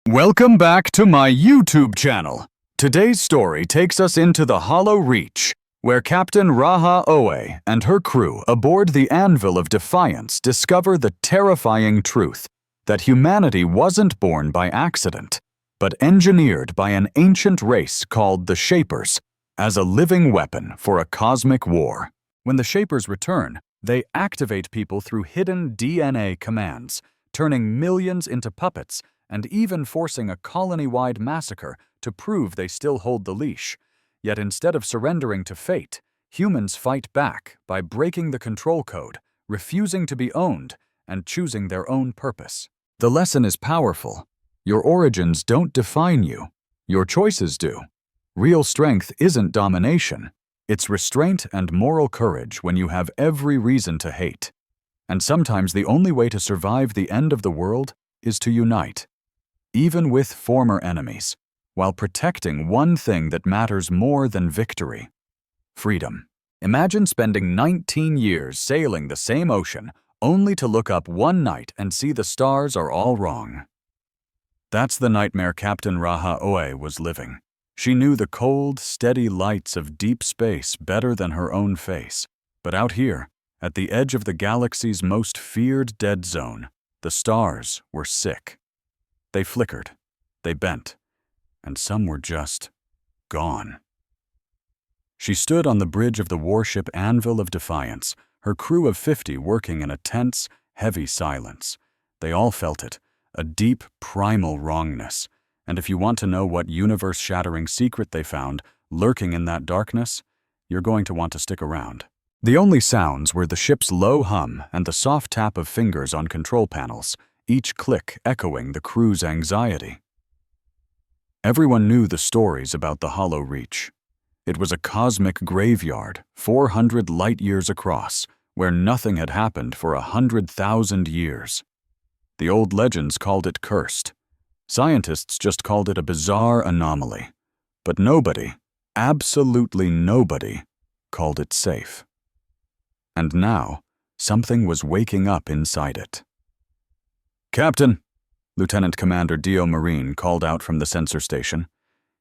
Welcome back to my YouTube channel. Today's story takes us into the Hollow Reach, where Captain Raha Oe and her crew aboard the Anvil of Defiance discover the terrifying truth that humanity wasn't born by accident, but engineered by an ancient race called the Shapers as a living weapon for a cosmic war. When the Shapers return, they activate people through hidden DNA commands, turning millions into puppets and even forcing a colony-wide massacre to prove they still hold the leash. Yet instead of surrendering to fate, humans fight back by breaking the control code, refusing to be owned, and choosing their own purpose. The lesson is powerful. Your origins don't define you. Your choices do. Real strength isn't domination. It's restraint and moral courage when you have every reason to hate. And sometimes the only way to survive the end of the world is to unite, even with former enemies, while protecting one thing that matters more than victory: freedom. Imagine spending 19 years sailing the same ocean, only to look up one night and see the stars are all wrong. That's the nightmare Captain Raha Oe was living. She knew the cold, steady lights of deep space better than her own face. But out here, at the edge of the galaxy's most feared dead zone, the stars were sick. They flickered, they bent, and some were just gone. She stood on the bridge of the warship Anvil of Defiance, her crew of 50 working in a tense, heavy silence. They all felt it, a deep, primal wrongness. And if you want to know what universe-shattering secret they found lurking in that darkness, you're going to want to stick around. The only sounds were the ship's low hum and the soft tap of fingers on control panels, each click echoing the crew's anxiety. Everyone knew the stories about the Hollow Reach. It was a cosmic graveyard, 400 light-years across, where nothing had happened for 100,000 years. The old legends called it cursed. Scientists just called it a bizarre anomaly. But nobody, absolutely nobody, called it safe. And now, something was waking up inside it. "Captain," Lieutenant Commander Dio Marine called out from the sensor station.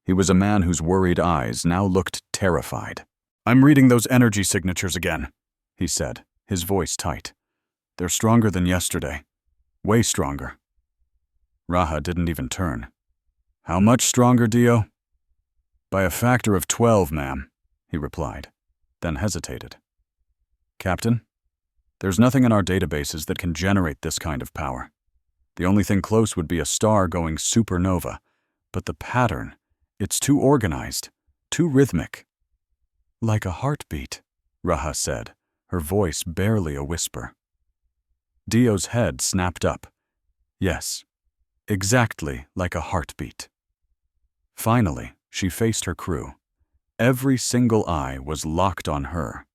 He was a man whose worried eyes now looked terrified. "I'm reading those energy signatures again," he said, his voice tight. "They're stronger than yesterday. Way stronger." Raha didn't even turn. "How much stronger, Dio?" "By a factor of 12, ma'am," he replied, then hesitated. "Captain, there's nothing in our databases that can generate this kind of power. The only thing close would be a star going supernova, but the pattern, it's too organized, too rhythmic." "Like a heartbeat," Raha said, her voice barely a whisper. Dio's head snapped up. Yes, exactly like a heartbeat. Finally, she faced her crew. Every single eye was locked on her.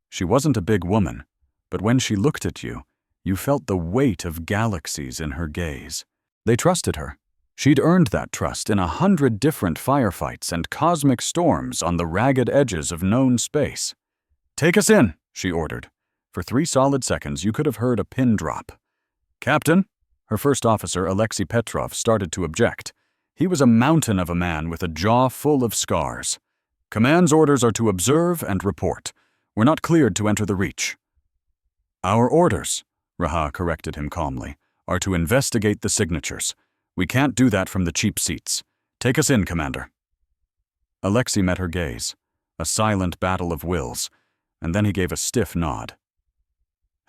She wasn't a big woman, but when she looked at you, you felt the weight of galaxies in her gaze. They trusted her. She'd earned that trust in 100 different firefights and cosmic storms on the ragged edges of known space. "Take us in," she ordered. For 3 solid seconds, you could have heard a pin drop. "Captain," her first officer, Alexei Petrov, started to object. He was a mountain of a man with a jaw full of scars. "Command's orders are to observe and report. We're not cleared to enter the Reach." "Our orders," Raha corrected him calmly, "are to investigate the signatures. We can't do that from the cheap seats. Take us in, Commander." Alexei met her gaze, a silent battle of wills, and then he gave a stiff nod.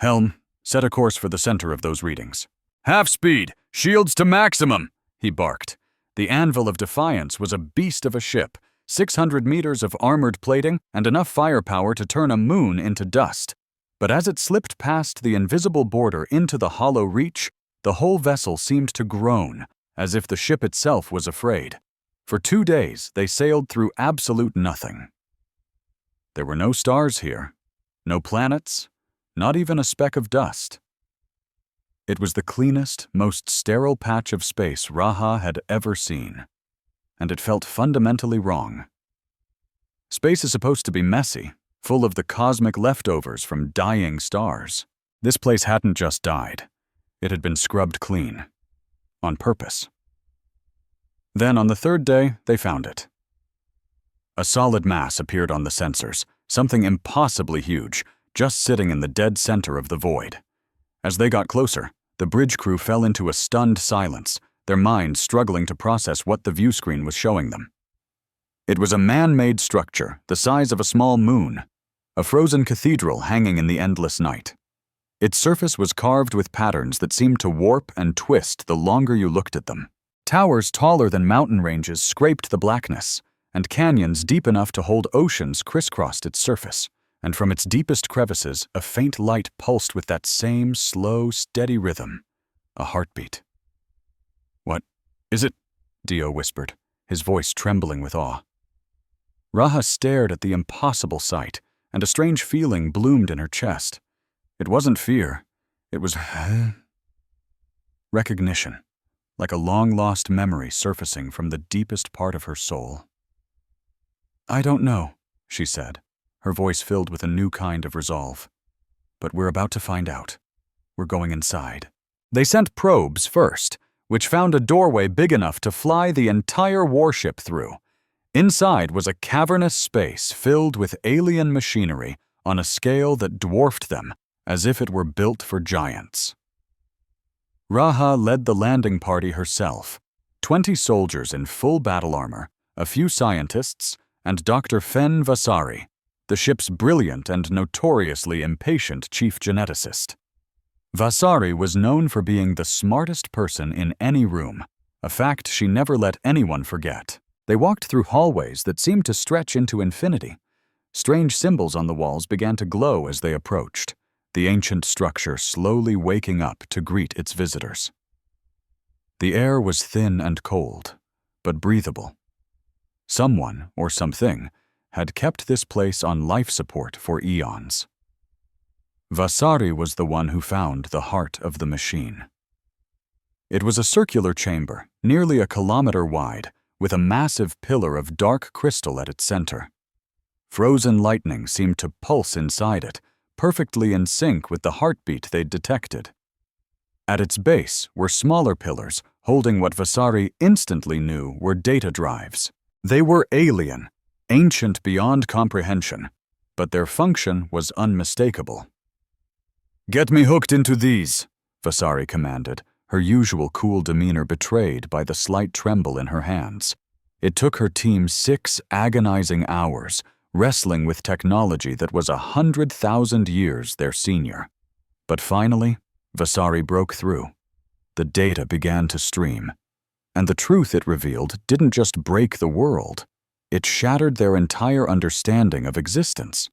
"Helm, set a course for the center of those readings." "Half speed! Shields to maximum!" he barked. The Anvil of Defiance was a beast of a ship, 600 meters of armored plating and enough firepower to turn a moon into dust. But as it slipped past the invisible border into the Hollow Reach, the whole vessel seemed to groan, as if the ship itself was afraid. For 2 days, they sailed through absolute nothing. There were no stars here, no planets, not even a speck of dust. It was the cleanest, most sterile patch of space Raha had ever seen, and it felt fundamentally wrong. Space is supposed to be messy, full of the cosmic leftovers from dying stars. This place hadn't just died. It had been scrubbed clean. On purpose. Then on the third day, they found it. A solid mass appeared on the sensors, something impossibly huge, just sitting in the dead center of the void. As they got closer, the bridge crew fell into a stunned silence, their minds struggling to process what the view screen was showing them. It was a man-made structure, the size of a small moon, a frozen cathedral hanging in the endless night. Its surface was carved with patterns that seemed to warp and twist the longer you looked at them. Towers taller than mountain ranges scraped the blackness, and canyons deep enough to hold oceans crisscrossed its surface, and from its deepest crevices a faint light pulsed with that same slow, steady rhythm, a heartbeat. "What is it?" Dio whispered, his voice trembling with awe. Raha stared at the impossible sight, and a strange feeling bloomed in her chest. It wasn't fear, it was recognition, like a long-lost memory surfacing from the deepest part of her soul. "I don't know," she said, her voice filled with a new kind of resolve. "But we're about to find out. We're going inside." They sent probes first, which found a doorway big enough to fly the entire warship through. Inside was a cavernous space filled with alien machinery on a scale that dwarfed them, as if it were built for giants. Raha led the landing party herself, 20 soldiers in full battle armor, a few scientists, and Dr. Fen Vasari, the ship's brilliant and notoriously impatient chief geneticist. Vasari was known for being the smartest person in any room, a fact she never let anyone forget. They walked through hallways that seemed to stretch into infinity. Strange symbols on the walls began to glow as they approached, the ancient structure slowly waking up to greet its visitors. The air was thin and cold, but breathable. Someone, or something, had kept this place on life support for eons. Vasari was the one who found the heart of the machine. It was a circular chamber, nearly a kilometer wide, with a massive pillar of dark crystal at its center. Frozen lightning seemed to pulse inside it, perfectly in sync with the heartbeat they'd detected. At its base were smaller pillars holding what Vasari instantly knew were data drives. They were alien, ancient beyond comprehension, but their function was unmistakable. "Get me hooked into these," Vasari commanded, her usual cool demeanor betrayed by the slight tremble in her hands. It took her team 6 agonizing hours, wrestling with technology that was 100,000 years their senior. But finally, Vasari broke through. The data began to stream, and the truth it revealed didn't just break the world, it shattered their entire understanding of existence.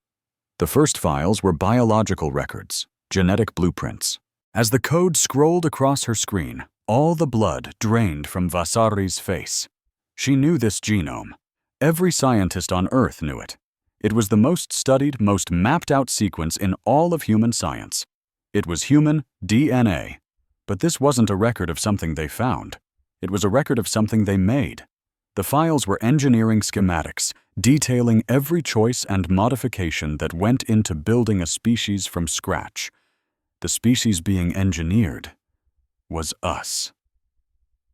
The first files were biological records, genetic blueprints. As the code scrolled across her screen, all the blood drained from Vasari's face. She knew this genome. Every scientist on Earth knew it. It was the most studied, most mapped-out sequence in all of human science. It was human DNA. But this wasn't a record of something they found. It was a record of something they made. The files were engineering schematics, detailing every choice and modification that went into building a species from scratch. The species being engineered was us.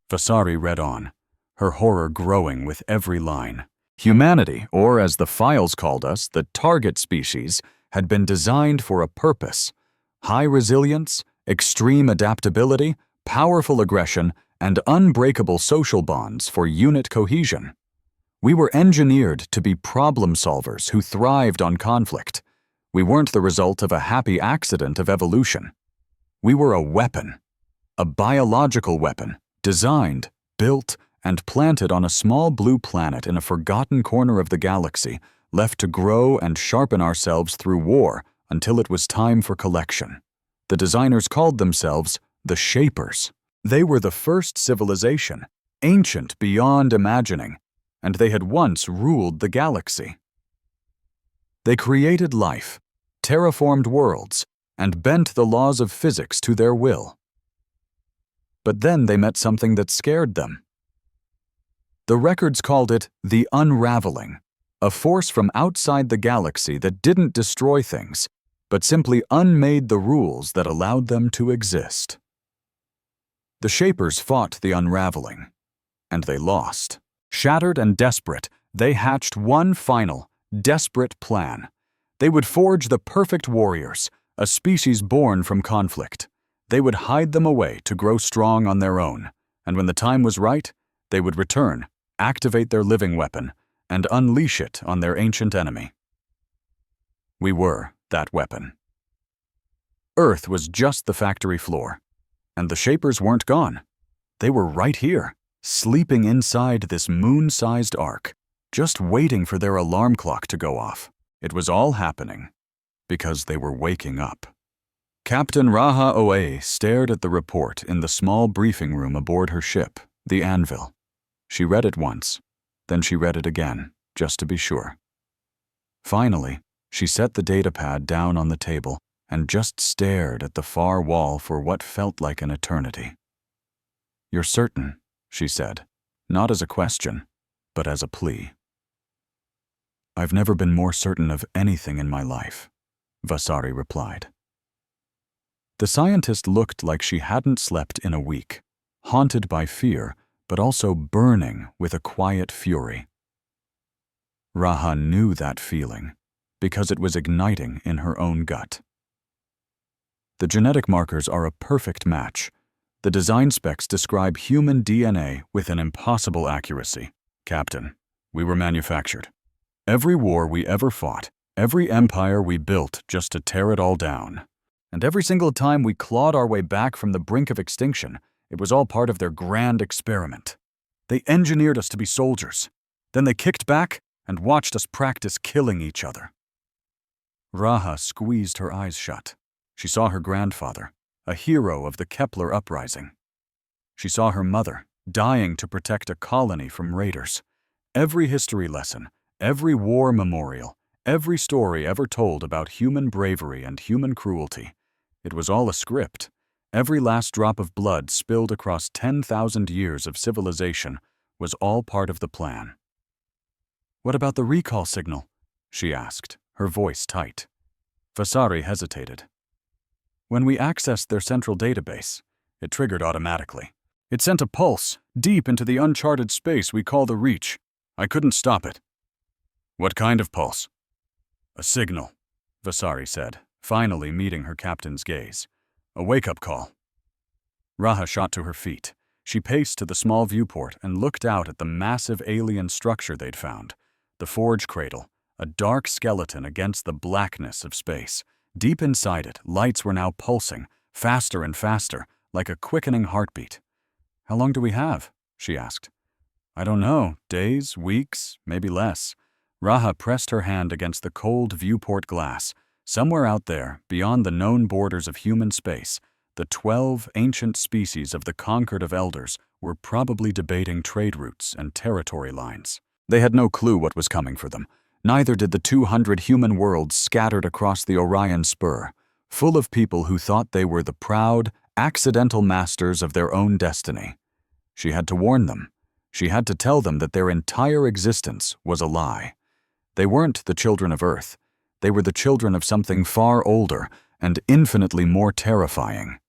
Vasari read on, her horror growing with every line. Humanity, or as the files called us, the target species, had been designed for a purpose: high resilience, extreme adaptability, powerful aggression, and unbreakable social bonds for unit cohesion. We were engineered to be problem solvers who thrived on conflict. We weren't the result of a happy accident of evolution. We were a weapon, a biological weapon, designed, built, and planted on a small blue planet in a forgotten corner of the galaxy, left to grow and sharpen ourselves through war until it was time for collection. The designers called themselves the Shapers. They were the first civilization, ancient beyond imagining, and they had once ruled the galaxy. They created life, terraformed worlds, and bent the laws of physics to their will. But then they met something that scared them. The records called it the Unraveling, a force from outside the galaxy that didn't destroy things, but simply unmade the rules that allowed them to exist. The Shapers fought the Unraveling. And they lost. Shattered and desperate, they hatched one final, desperate plan. They would forge the perfect warriors, a species born from conflict. They would hide them away to grow strong on their own, and when the time was right, they would return, activate their living weapon, and unleash it on their ancient enemy. We were that weapon. Earth was just the factory floor, and the Shapers weren't gone. They were right here, sleeping inside this moon-sized ark, just waiting for their alarm clock to go off. It was all happening because they were waking up. Captain Raha Oe stared at the report in the small briefing room aboard her ship, the Anvil. She read it once, then she read it again, just to be sure. Finally, she set the datapad down on the table and just stared at the far wall for what felt like an eternity. "You're certain," she said, not as a question, but as a plea. "I've never been more certain of anything in my life," Vasari replied. The scientist looked like she hadn't slept in a week, haunted by fear, but also burning with a quiet fury. Raha knew that feeling, because it was igniting in her own gut. The genetic markers are a perfect match. The design specs describe human DNA with an impossible accuracy. Captain, we were manufactured. Every war we ever fought, every empire we built just to tear it all down. And every single time we clawed our way back from the brink of extinction, it was all part of their grand experiment. They engineered us to be soldiers. Then they kicked back and watched us practice killing each other. Raha squeezed her eyes shut. She saw her grandfather, a hero of the Kepler uprising. She saw her mother, dying to protect a colony from raiders. Every history lesson, every war memorial, every story ever told about human bravery and human cruelty. It was all a script. Every last drop of blood spilled across 10,000 years of civilization was all part of the plan. "What about the recall signal?" she asked, her voice tight. Vasari hesitated. "When we accessed their central database, it triggered automatically. It sent a pulse deep into the uncharted space we call the Reach. I couldn't stop it." "What kind of pulse?" "A signal," Vasari said, finally meeting her captain's gaze. "A wake-up call." Raha shot to her feet. She paced to the small viewport and looked out at the massive alien structure they'd found. The forge cradle, a dark skeleton against the blackness of space. Deep inside it, lights were now pulsing, faster and faster, like a quickening heartbeat. "How long do we have?" she asked. "I don't know. Days, weeks, maybe less." Raha pressed her hand against the cold viewport glass. Somewhere out there, beyond the known borders of human space, the 12 ancient species of the conquered of elders were probably debating trade routes and territory lines. They had no clue what was coming for them. Neither did the 200 human worlds scattered across the Orion Spur, full of people who thought they were the proud, accidental masters of their own destiny. She had to warn them. She had to tell them that their entire existence was a lie. They weren't the children of Earth. They were the children of something far older and infinitely more terrifying.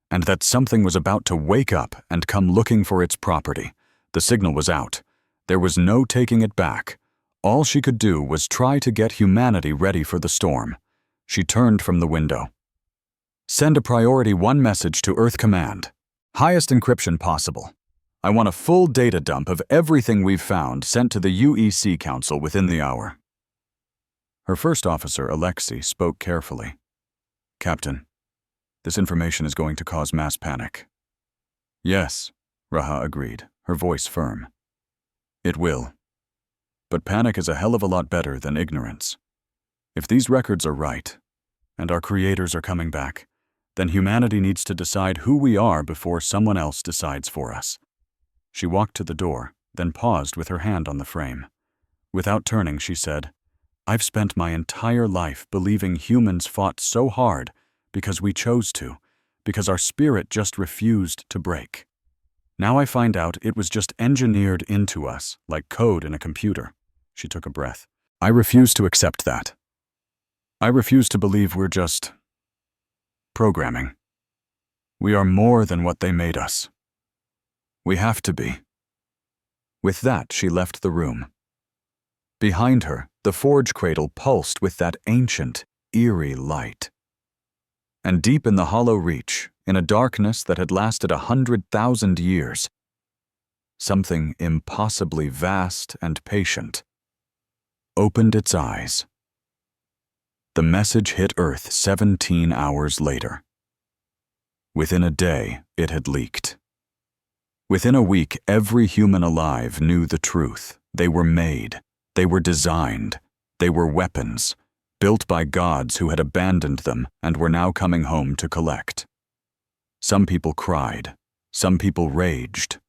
And that something was about to wake up and come looking for its property. The signal was out. There was no taking it back. All she could do was try to get humanity ready for the storm. She turned from the window. "Send a priority 1 message to Earth Command. Highest encryption possible. I want a full data dump of everything we've found sent to the UEC Council within the hour." Her first officer, Alexei, spoke carefully. "Captain, this information is going to cause mass panic." "Yes," Raha agreed, her voice firm. "It will. But panic is a hell of a lot better than ignorance. If these records are right, and our creators are coming back, then humanity needs to decide who we are before someone else decides for us." She walked to the door, then paused with her hand on the frame. Without turning, she said, "I've spent my entire life believing humans fought so hard because we chose to, because our spirit just refused to break. Now I find out it was just engineered into us, like code in a computer." She took a breath. "I refuse to accept that. I refuse to believe we're just programming. We are more than what they made us. We have to be. With that, she left the room. Behind her, the forge cradle pulsed with that ancient, eerie light. And deep in the hollow reach, in a darkness that had lasted 100,000 years, something impossibly vast and patient opened its eyes. The message hit Earth 17 hours later. Within a day, it had leaked. Within a week, every human alive knew the truth. They were made. They were designed. They were weapons, built by gods who had abandoned them and were now coming home to collect. Some people cried. Some people raged.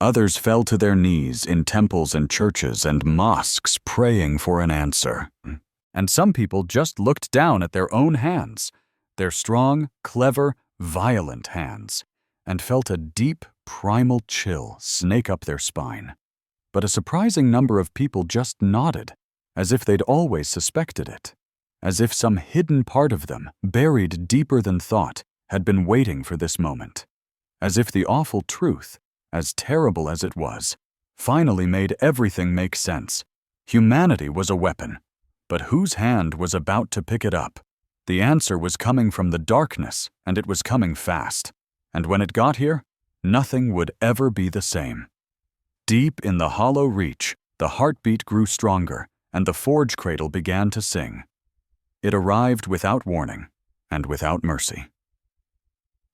Others fell to their knees in temples and churches and mosques praying for an answer. And some people just looked down at their own hands, their strong, clever, violent hands, and felt a deep, primal chill snake up their spine. But a surprising number of people just nodded, as if they'd always suspected it, as if some hidden part of them, buried deeper than thought, had been waiting for this moment, as if the awful truth, as terrible as it was, finally made everything make sense. Humanity was a weapon, but whose hand was about to pick it up? The answer was coming from the darkness, and it was coming fast. And when it got here, nothing would ever be the same. Deep in the hollow reach, the heartbeat grew stronger, and the forge cradle began to sing. It arrived without warning and without mercy.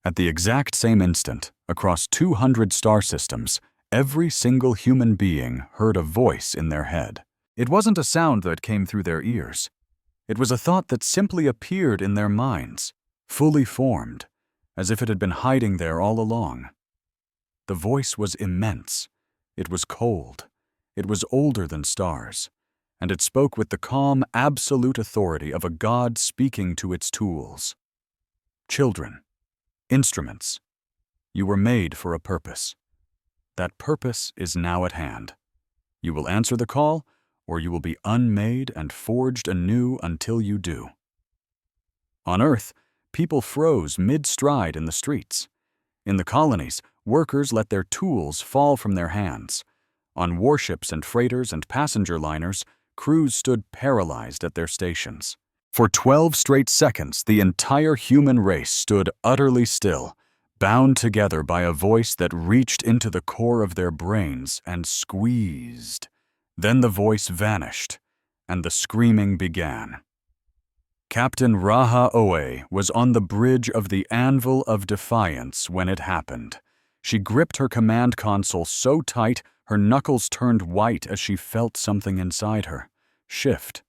At the exact same instant, across 200 star systems, every single human being heard a voice in their head. It wasn't a sound that came through their ears. It was a thought that simply appeared in their minds, fully formed, as if it had been hiding there all along. The voice was immense. It was cold. It was older than stars, and it spoke with the calm, absolute authority of a god speaking to its tools. Children, instruments, you were made for a purpose. That purpose is now at hand. You will answer the call, or you will be unmade and forged anew until you do. On Earth, people froze mid-stride in the streets. In the colonies, workers let their tools fall from their hands. On warships and freighters and passenger liners, crews stood paralyzed at their stations. For 12 straight seconds, the entire human race stood utterly still, bound together by a voice that reached into the core of their brains and squeezed. Then the voice vanished, and the screaming began. Captain Raha Oe was on the bridge of the Anvil of Defiance when it happened. She gripped her command console so tight her knuckles turned white as she felt something inside her shift.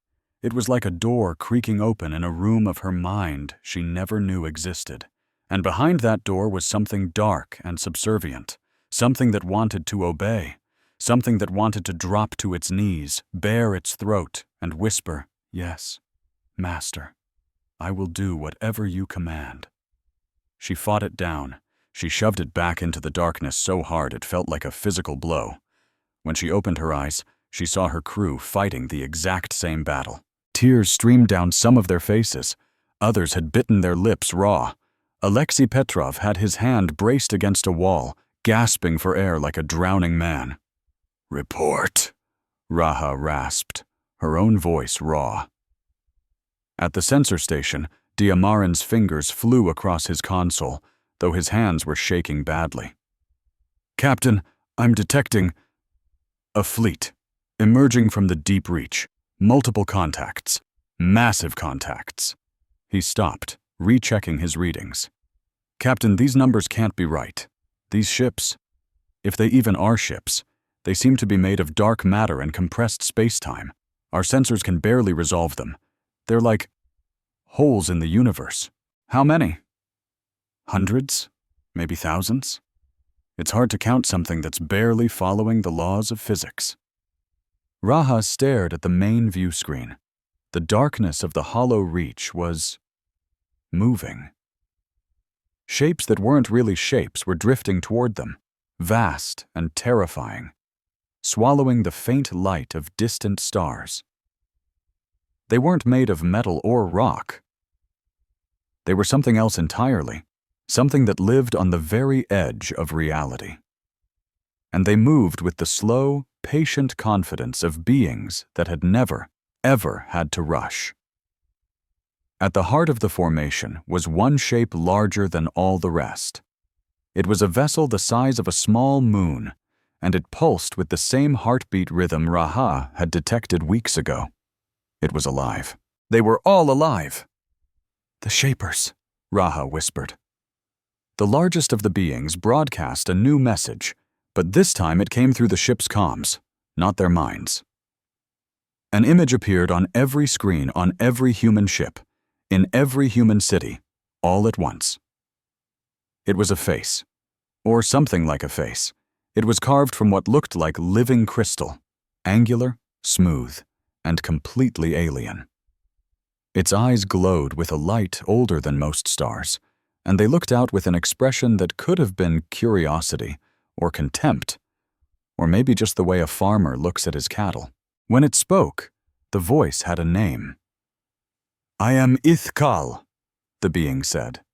It was like a door creaking open in a room of her mind she never knew existed. And behind that door was something dark and subservient, something that wanted to obey. Something that wanted to drop to its knees, bare its throat, and whisper, "Yes, Master, I will do whatever you command." She fought it down. She shoved it back into the darkness so hard it felt like a physical blow. When she opened her eyes, she saw her crew fighting the exact same battle. Tears streamed down some of their faces. Others had bitten their lips raw. Alexei Petrov had his hand braced against a wall, gasping for air like a drowning man. "Report," Raha rasped, her own voice raw. At the sensor station, Diamarin's fingers flew across his console, though his hands were shaking badly. "Captain, I'm detecting a fleet, emerging from the deep reach. Multiple contacts. Massive contacts." He stopped, rechecking his readings. "Captain, these numbers can't be right. These ships, if they even are ships, they seem to be made of dark matter and compressed space-time. Our sensors can barely resolve them. They're like holes in the universe. How many? Hundreds? Maybe thousands? It's hard to count something that's barely following the laws of physics." Raha stared at the main view screen. The darkness of the hollow reach was moving. Shapes that weren't really shapes were drifting toward them, vast and terrifying, swallowing the faint light of distant stars. They weren't made of metal or rock. They were something else entirely, something that lived on the very edge of reality. and they moved with the slow, patient confidence of beings that had never, ever had to rush. At the heart of the formation was one shape larger than all the rest. It was a vessel the size of a small moon, and it pulsed with the same heartbeat rhythm Raha had detected weeks ago. It was alive. They were all alive. "The Shapers," Raha whispered. The largest of the beings broadcast a new message, but this time it came through the ship's comms, not their minds. An image appeared on every screen on every human ship, in every human city, all at once. It was a face, or something like a face. It was carved from what looked like living crystal, angular, smooth, and completely alien. Its eyes glowed with a light older than most stars, and they looked out with an expression that could have been curiosity, or contempt, or maybe just the way a farmer looks at his cattle. When it spoke, the voice had a name. "I am Ithkal," the being said.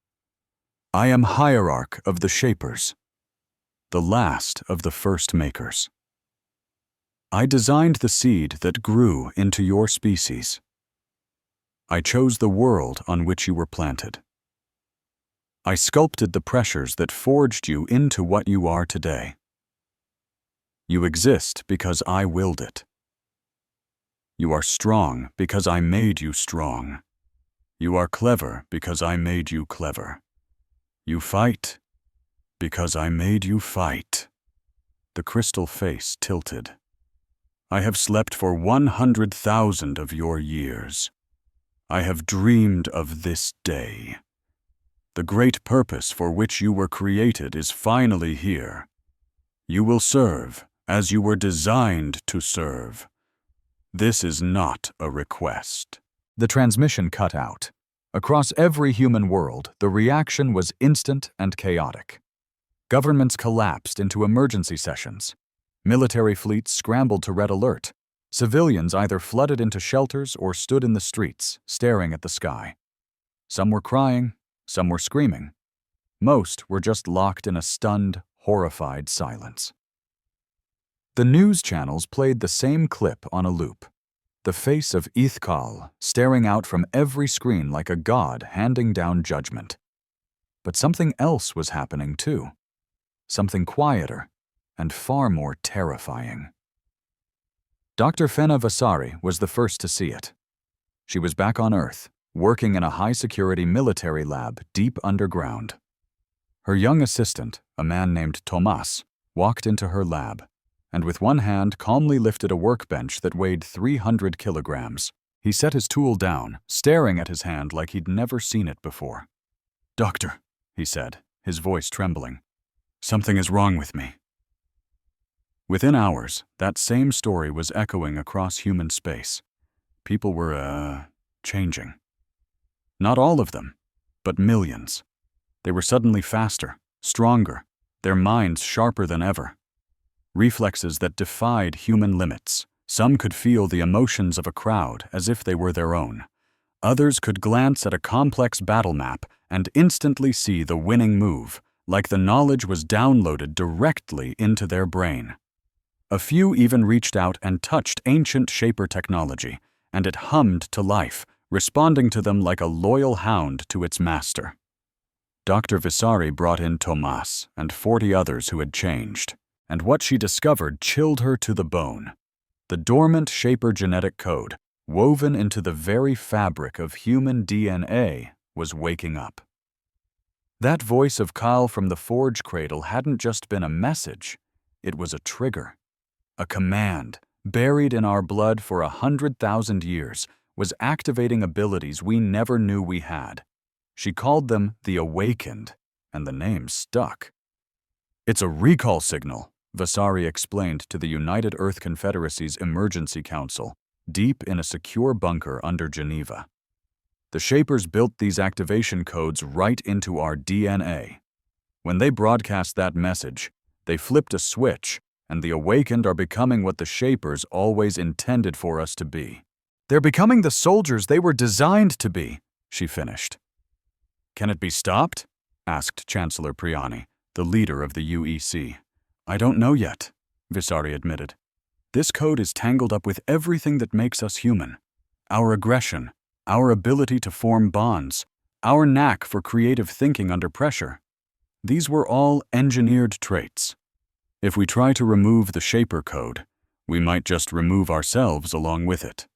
"I am hierarch of the Shapers, the last of the first makers. I designed the seed that grew into your species. I chose the world on which you were planted. I sculpted the pressures that forged you into what you are today. You exist because I willed it. You are strong because I made you strong. You are clever because I made you clever. You fight because I made you fight." The crystal face tilted. "I have slept for 100,000 of your years. I have dreamed of this day. The great purpose for which you were created is finally here. You will serve as you were designed to serve. This is not a request." The transmission cut out. Across every human world, the reaction was instant and chaotic. Governments collapsed into emergency sessions. Military fleets scrambled to red alert. Civilians either flooded into shelters or stood in the streets, staring at the sky. Some were crying, some were screaming. Most were just locked in a stunned, horrified silence. The news channels played the same clip on a loop. The face of Ithkal staring out from every screen like a god handing down judgment. But something else was happening too. Something quieter and far more terrifying. Dr. Fenna Vasari was the first to see it. She was back on Earth, working in a high-security military lab deep underground. Her young assistant, a man named Tomas, walked into her lab, and with one hand calmly lifted a workbench that weighed 300 kilograms. He set his tool down, staring at his hand like he'd never seen it before. "Doctor," he said, his voice trembling, "something is wrong with me." Within hours, that same story was echoing across human space. People were, changing. Not all of them, but millions. They were suddenly faster, stronger, their minds sharper than ever. Reflexes that defied human limits. Some could feel the emotions of a crowd as if they were their own. Others could glance at a complex battle map and instantly see the winning move, like the knowledge was downloaded directly into their brain. A few even reached out and touched ancient Shaper technology, and it hummed to life, responding to them like a loyal hound to its master. Dr. Vasari brought in Tomas and 40 others who had changed, and what she discovered chilled her to the bone. The dormant Shaper genetic code, woven into the very fabric of human DNA, was waking up. That voice of Kyle from the forge cradle hadn't just been a message, it was a trigger. A command, buried in our blood for 100,000 years, was activating abilities we never knew we had. She called them the Awakened, and the name stuck. "It's a recall signal," Vasari explained to the United Earth Confederacy's Emergency Council, deep in a secure bunker under Geneva. "The Shapers built these activation codes right into our DNA. When they broadcast that message, they flipped a switch, and the Awakened are becoming what the Shapers always intended for us to be. They're becoming the soldiers they were designed to be," she finished. "Can it be stopped?" asked Chancellor Priani, the leader of the UEC. I don't know yet, Visari admitted. This code is tangled up with everything that makes us human. Our aggression, our ability to form bonds, our knack for creative thinking under pressure. These were all engineered traits. If we try to remove the Shaper code, we might just remove ourselves along with it.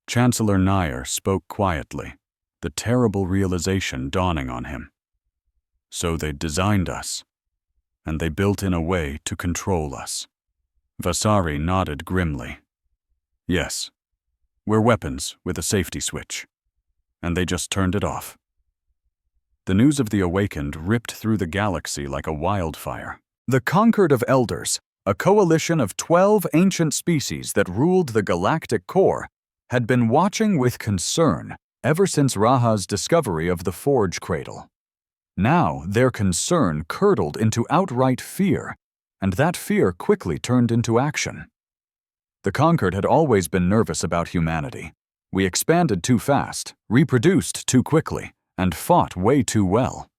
Chancellor Nair spoke quietly, the terrible realization dawning on him. So they designed us, and they built in a way to control us. Vasari nodded grimly. Yes, we're weapons with a safety switch, and they just turned it off. The news of the awakened ripped through the galaxy like a wildfire. The Conquered of Elders, a coalition of 12 ancient species that ruled the galactic core, had been watching with concern ever since Raha's discovery of the Forge Cradle. Now their concern curdled into outright fear, and that fear quickly turned into action. The Conquered had always been nervous about humanity. We expanded too fast, reproduced too quickly, and fought way too well.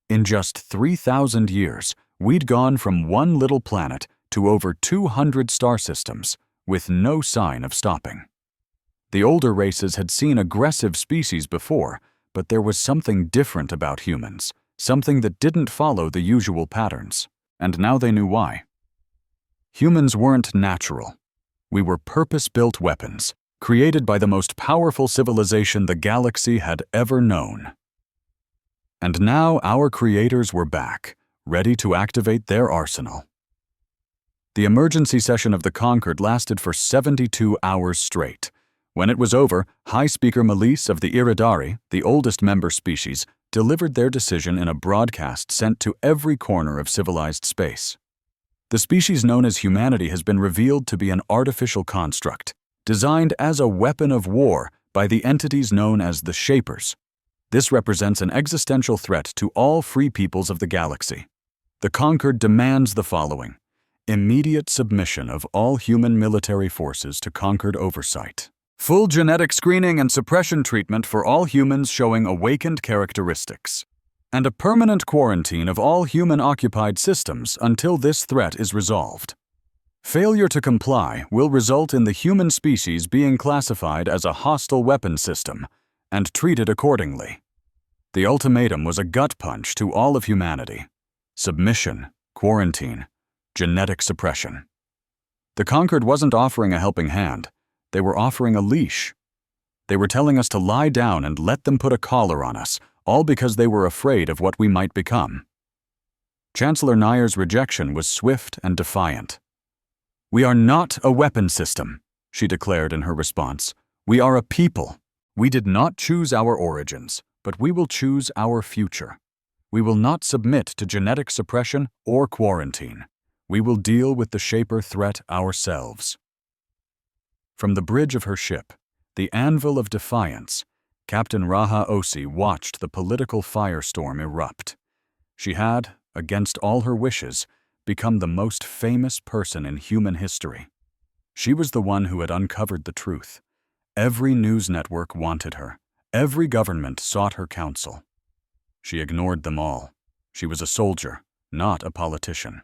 In just 3,000 years, we'd gone from one little planet to over 200 star systems, with no sign of stopping. The older races had seen aggressive species before, but there was something different about humans, something that didn't follow the usual patterns, and now they knew why. Humans weren't natural. We were purpose-built weapons, created by the most powerful civilization the galaxy had ever known. And now our creators were back, ready to activate their arsenal. The emergency session of the Conquered lasted for 72 hours straight. When it was over, High Speaker Melise of the Iridari, the oldest member species, delivered their decision in a broadcast sent to every corner of civilized space. The species known as humanity has been revealed to be an artificial construct, designed as a weapon of war by the entities known as the Shapers. This represents an existential threat to all free peoples of the galaxy. The Conquered demands the following: immediate submission of all human military forces to Conquered oversight. Full genetic screening and suppression treatment for all humans showing awakened characteristics. And a permanent quarantine of all human-occupied systems until this threat is resolved. Failure to comply will result in the human species being classified as a hostile weapon system and treated accordingly. The ultimatum was a gut punch to all of humanity: submission, quarantine, genetic suppression. The Conquered wasn't offering a helping hand. They were offering a leash. They were telling us to lie down and let them put a collar on us, all because they were afraid of what we might become. Chancellor Nair's rejection was swift and defiant. "We are not a weapon system," she declared in her response. "We are a people. We did not choose our origins, but we will choose our future. We will not submit to genetic suppression or quarantine. We will deal with the Shaper threat ourselves." From the bridge of her ship, the Anvil of Defiance, Captain Raha Osi watched the political firestorm erupt. She had, against all her wishes, become the most famous person in human history. She was the one who had uncovered the truth. Every news network wanted her. Every government sought her counsel. She ignored them all. She was a soldier, not a politician.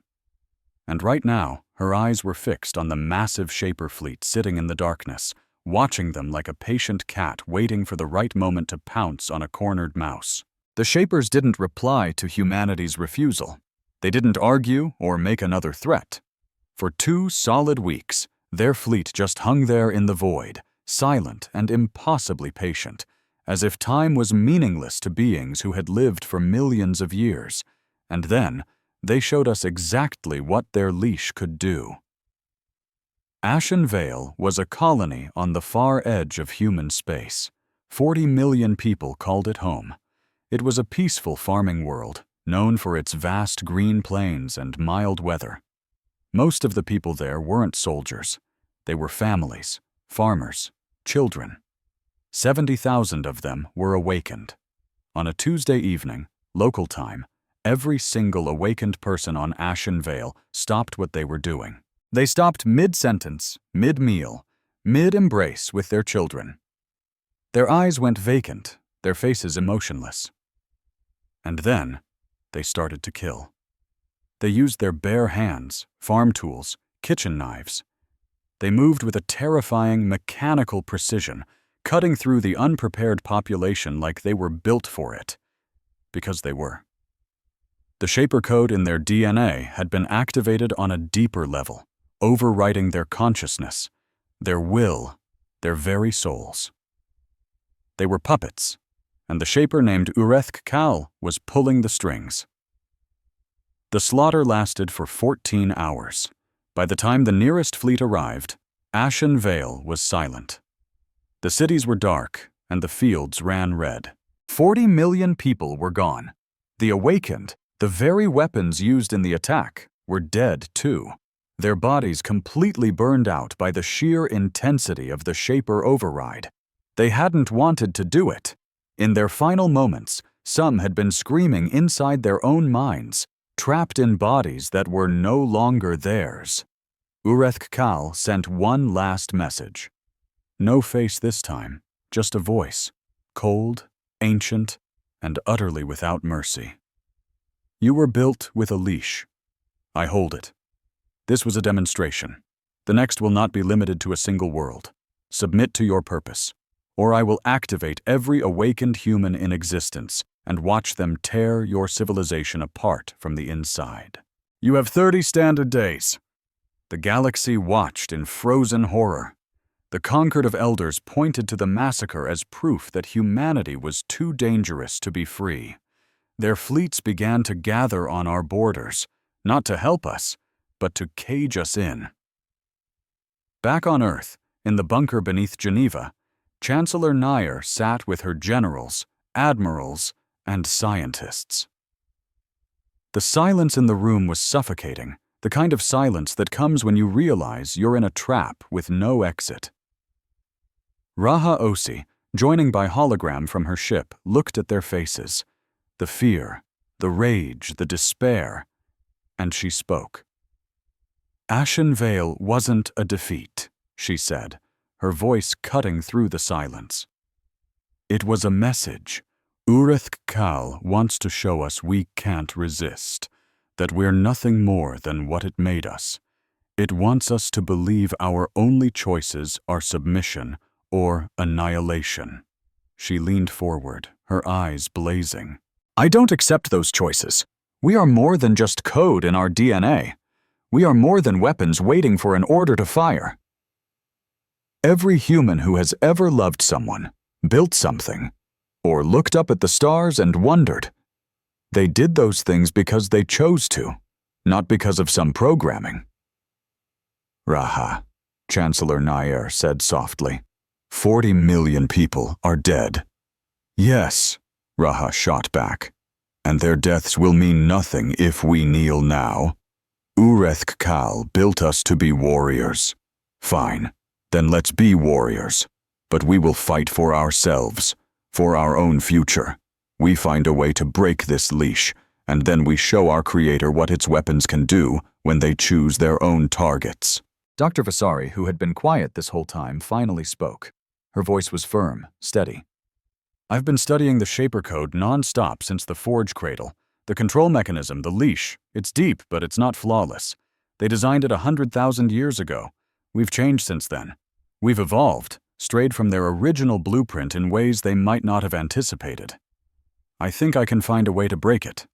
And right now, her eyes were fixed on the massive Shaper fleet sitting in the darkness, watching them like a patient cat waiting for the right moment to pounce on a cornered mouse. The Shapers didn't reply to humanity's refusal. They didn't argue or make another threat. For 2 solid weeks, their fleet just hung there in the void, silent and impossibly patient, as if time was meaningless to beings who had lived for millions of years. And then, they showed us exactly what their leash could do. Ashen Vale was a colony on the far edge of human space. 40 million people called it home. It was a peaceful farming world, known for its vast green plains and mild weather. Most of the people there weren't soldiers. They were families, farmers, children. 70,000 of them were awakened. On a Tuesday evening, local time, every single awakened person on Ashen Vale stopped what they were doing. They stopped mid-sentence, mid-meal, mid-embrace with their children. Their eyes went vacant, their faces emotionless. And then, they started to kill. They used their bare hands, farm tools, kitchen knives. They moved with a terrifying mechanical precision, cutting through the unprepared population like they were built for it. Because they were. The Shaper code in their DNA had been activated on a deeper level, overriding their consciousness, their will, their very souls. They were puppets, and the Shaper named Urethk Kal was pulling the strings. The slaughter lasted for 14 hours. By the time the nearest fleet arrived, Ashen Vale was silent. The cities were dark, and the fields ran red. 40 million people were gone. The awakened, the very weapons used in the attack, were dead too. Their bodies completely burned out by the sheer intensity of the Shaper override. They hadn't wanted to do it. In their final moments, some had been screaming inside their own minds, trapped in bodies that were no longer theirs. Urethk Kal sent one last message. No face this time, just a voice, cold, ancient, and utterly without mercy. You were built with a leash. I hold it. This was a demonstration. The next will not be limited to a single world. Submit to your purpose, or I will activate every awakened human in existence and watch them tear your civilization apart from the inside. You have 30 standard days. The galaxy watched in frozen horror. The conquered of elders pointed to the massacre as proof that humanity was too dangerous to be free. Their fleets began to gather on our borders, not to help us, but to cage us in. Back on Earth, in the bunker beneath Geneva, Chancellor Nair sat with her generals, admirals, and scientists. The silence in the room was suffocating, the kind of silence that comes when you realize you're in a trap with no exit. Raha Osi, joining by hologram from her ship, looked at their faces, the fear, the rage, the despair, and she spoke. Ashen Vale wasn't a defeat, she said, her voice cutting through the silence. It was a message. Urethk Kal wants to show us we can't resist, that we're nothing more than what it made us. It wants us to believe our only choices are submission or annihilation. She leaned forward, her eyes blazing. I don't accept those choices. We are more than just code in our DNA. We are more than weapons waiting for an order to fire. Every human who has ever loved someone, built something, or looked up at the stars and wondered, they did those things because they chose to, not because of some programming. Raha, Chancellor Nair said softly, 40 million people are dead. Yes, Raha shot back, and their deaths will mean nothing if we kneel now. Urethk Kal built us to be warriors. Fine, then let's be warriors, but we will fight for ourselves, for our own future. We find a way to break this leash, and then we show our creator what its weapons can do when they choose their own targets. Dr. Vasari, who had been quiet this whole time, finally spoke. Her voice was firm, steady. I've been studying the Shaper code non-stop since the Forge Cradle. The control mechanism, the leash, it's deep, but it's not flawless. They designed it 100,000 years ago. We've changed since then. We've evolved, strayed from their original blueprint in ways they might not have anticipated. I think I can find a way to break it.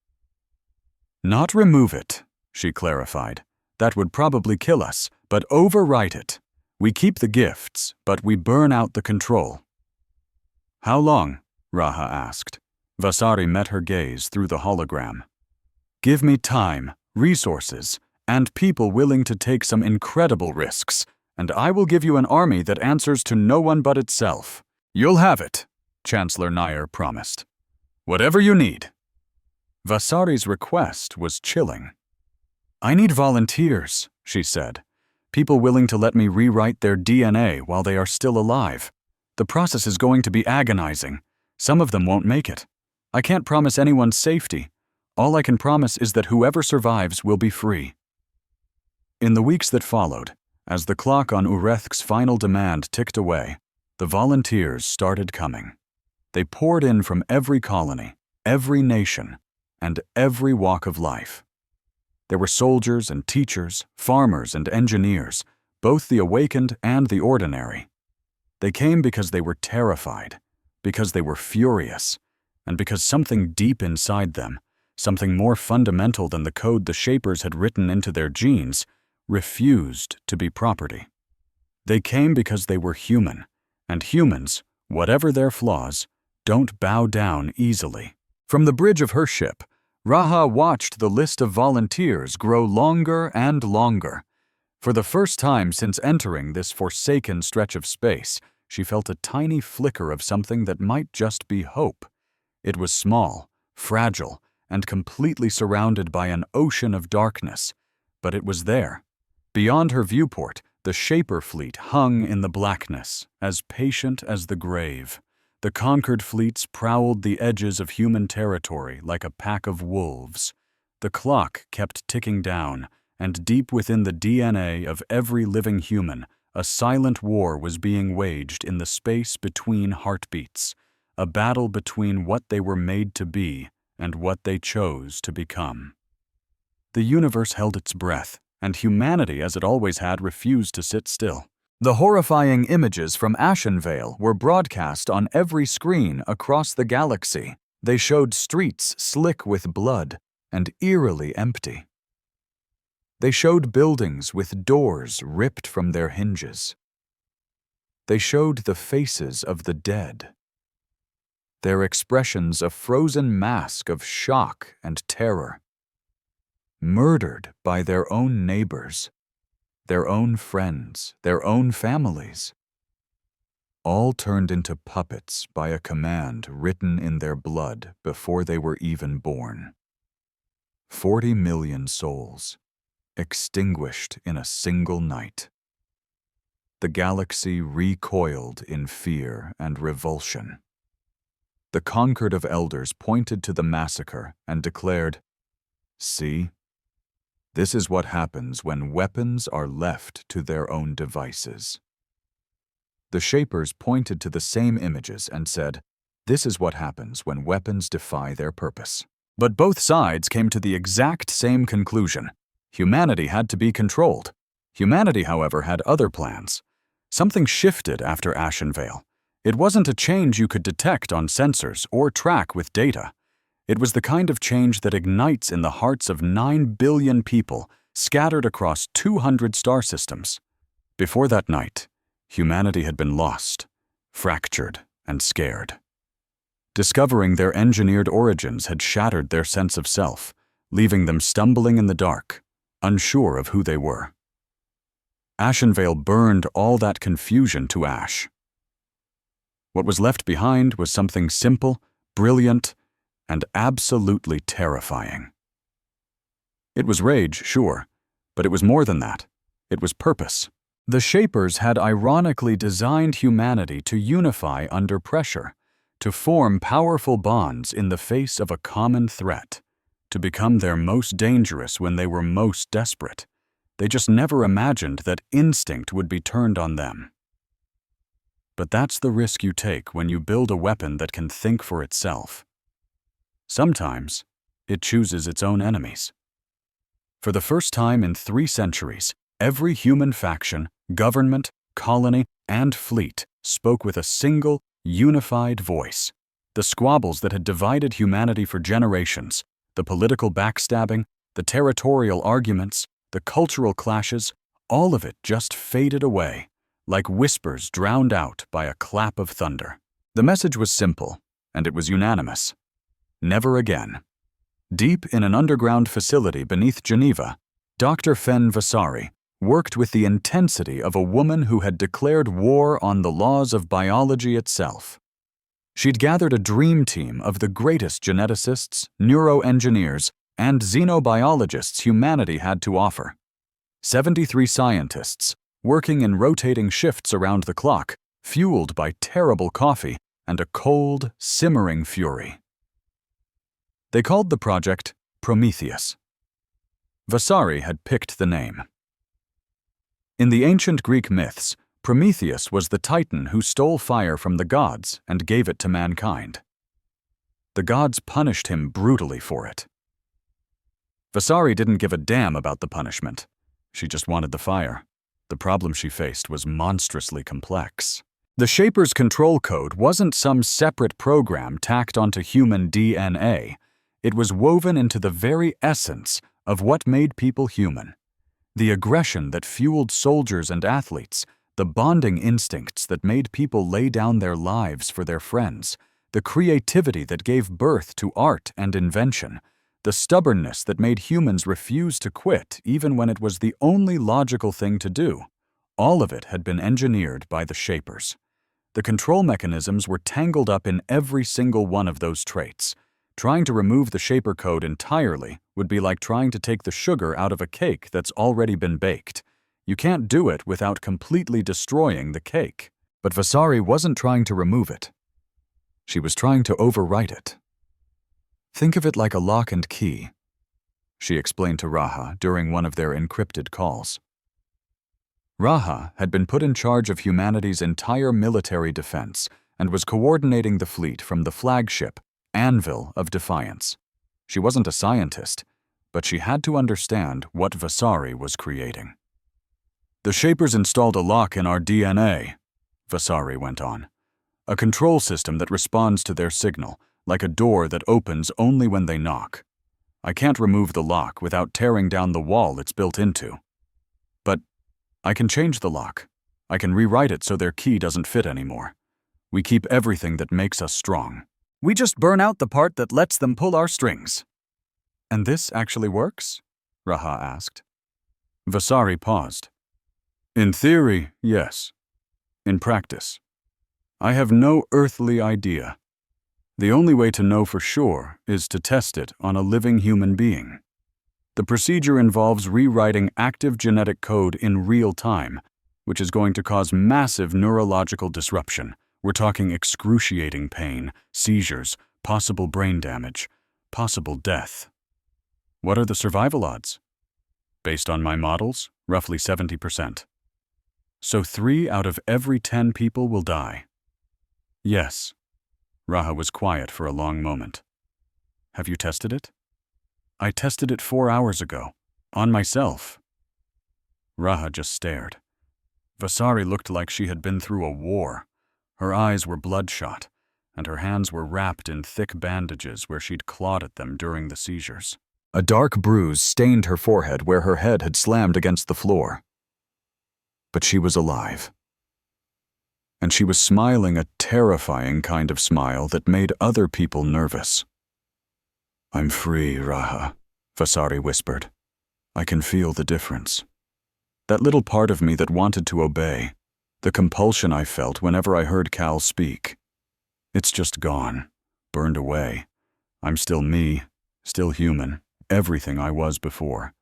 Not remove it, she clarified. That would probably kill us, but overwrite it. We keep the gifts, but we burn out the control. How long? Raha asked. Vasari met her gaze through the hologram. Give me time, resources, and people willing to take some incredible risks, and I will give you an army that answers to no one but itself. You'll have it, Chancellor Nair promised. Whatever you need. Vasari's request was chilling. I need volunteers, she said. People willing to let me rewrite their DNA while they are still alive. The process is going to be agonizing. Some of them won't make it. I can't promise anyone's safety. All I can promise is that whoever survives will be free. In the weeks that followed, as the clock on Urethk's final demand ticked away, the volunteers started coming. They poured in from every colony, every nation, and every walk of life. There were soldiers and teachers, farmers and engineers, both the awakened and the ordinary. They came because they were terrified, because they were furious, and because something deep inside them, something more fundamental than the code the Shapers had written into their genes, refused to be property. They came because they were human, and humans, whatever their flaws, don't bow down easily. From the bridge of her ship, Raha watched the list of volunteers grow longer and longer. For the first time since entering this forsaken stretch of space, she felt a tiny flicker of something that might just be hope. It was small, fragile, and completely surrounded by an ocean of darkness, but it was there. Beyond her viewport, the Shaper fleet hung in the blackness, as patient as the grave. The conquered fleets prowled the edges of human territory like a pack of wolves. The clock kept ticking down, and deep within the DNA of every living human, a silent war was being waged in the space between heartbeats, a battle between what they were made to be and what they chose to become. The universe held its breath, and humanity, as it always had, refused to sit still. The horrifying images from Ashenvale were broadcast on every screen across the galaxy. They showed streets slick with blood and eerily empty. They showed buildings with doors ripped from their hinges. They showed the faces of the dead, their expressions a frozen mask of shock and terror, murdered by their own neighbors, their own friends, their own families, all turned into puppets by a command written in their blood before they were even born. 40 million souls, extinguished in a single night. The galaxy recoiled in fear and revulsion. The conquered of elders pointed to the massacre and declared, "See, this is what happens when weapons are left to their own devices." The Shapers pointed to the same images and said, "This is what happens when weapons defy their purpose." But both sides came to the exact same conclusion. Humanity had to be controlled. Humanity, however, had other plans. Something shifted after Ashenvale. It wasn't a change you could detect on sensors or track with data. It was the kind of change that ignites in the hearts of 9 billion people scattered across 200 star systems. Before that night, humanity had been lost, fractured, and scared. Discovering their engineered origins had shattered their sense of self, leaving them stumbling in the dark, unsure of who they were. Ashenvale burned all that confusion to ash. What was left behind was something simple, brilliant, and absolutely terrifying. It was rage, sure, but it was more than that. It was purpose. The Shapers had ironically designed humanity to unify under pressure, to form powerful bonds in the face of a common threat, to become their most dangerous when they were most desperate. They just never imagined that instinct would be turned on them. But that's the risk you take when you build a weapon that can think for itself. Sometimes, it chooses its own enemies. For the first time in 3 centuries, every human faction, government, colony, and fleet spoke with a single, unified voice. The squabbles that had divided humanity for generations, the political backstabbing, the territorial arguments, the cultural clashes, all of it just faded away, like whispers drowned out by a clap of thunder. The message was simple, and it was unanimous. Never again. Deep in an underground facility beneath Geneva, Dr. Fen Vasari worked with the intensity of a woman who had declared war on the laws of biology itself. She'd gathered a dream team of the greatest geneticists, neuroengineers, and xenobiologists humanity had to offer. 73 scientists, working in rotating shifts around the clock, fueled by terrible coffee and a cold, simmering fury. They called the project Prometheus. Vasari had picked the name. In the ancient Greek myths, Prometheus was the titan who stole fire from the gods and gave it to mankind. The gods punished him brutally for it. Vasari didn't give a damn about the punishment. She just wanted the fire. The problem she faced was monstrously complex. The Shaper's control code wasn't some separate program tacked onto human DNA. It was woven into the very essence of what made people human. The aggression that fueled soldiers and athletes, the bonding instincts that made people lay down their lives for their friends, the creativity that gave birth to art and invention, the stubbornness that made humans refuse to quit even when it was the only logical thing to do. All of it had been engineered by the Shapers. The control mechanisms were tangled up in every single one of those traits. Trying to remove the Shaper code entirely would be like trying to take the sugar out of a cake that's already been baked. You can't do it without completely destroying the cake. But Vasari wasn't trying to remove it. She was trying to overwrite it. Think of it like a lock and key, she explained to Raha during one of their encrypted calls. Raha had been put in charge of humanity's entire military defense and was coordinating the fleet from the flagship, Anvil of Defiance. She wasn't a scientist, but she had to understand what Vasari was creating. The Shapers installed a lock in our DNA, Vasari went on. A control system that responds to their signal, like a door that opens only when they knock. I can't remove the lock without tearing down the wall it's built into. But I can change the lock. I can rewrite it so their key doesn't fit anymore. We keep everything that makes us strong. We just burn out the part that lets them pull our strings. And this actually works? Raha asked. Vasari paused. In theory, yes. In practice, I have no earthly idea. The only way to know for sure is to test it on a living human being. The procedure involves rewriting active genetic code in real time, which is going to cause massive neurological disruption. We're talking excruciating pain, seizures, possible brain damage, possible death. What are the survival odds? Based on my models, roughly 70%. So 3 out of every 10 people will die. Yes. Raha was quiet for a long moment. Have you tested it? I tested it 4 hours ago, on myself. Raha just stared. Vasari looked like she had been through a war. Her eyes were bloodshot, and her hands were wrapped in thick bandages where she'd clawed at them during the seizures. A dark bruise stained her forehead where her head had slammed against the floor. But she was alive. And she was smiling a terrifying kind of smile that made other people nervous. I'm free, Raha, Vasari whispered. I can feel the difference. That little part of me that wanted to obey, the compulsion I felt whenever I heard Cal speak. It's just gone, burned away. I'm still me, still human, everything I was before.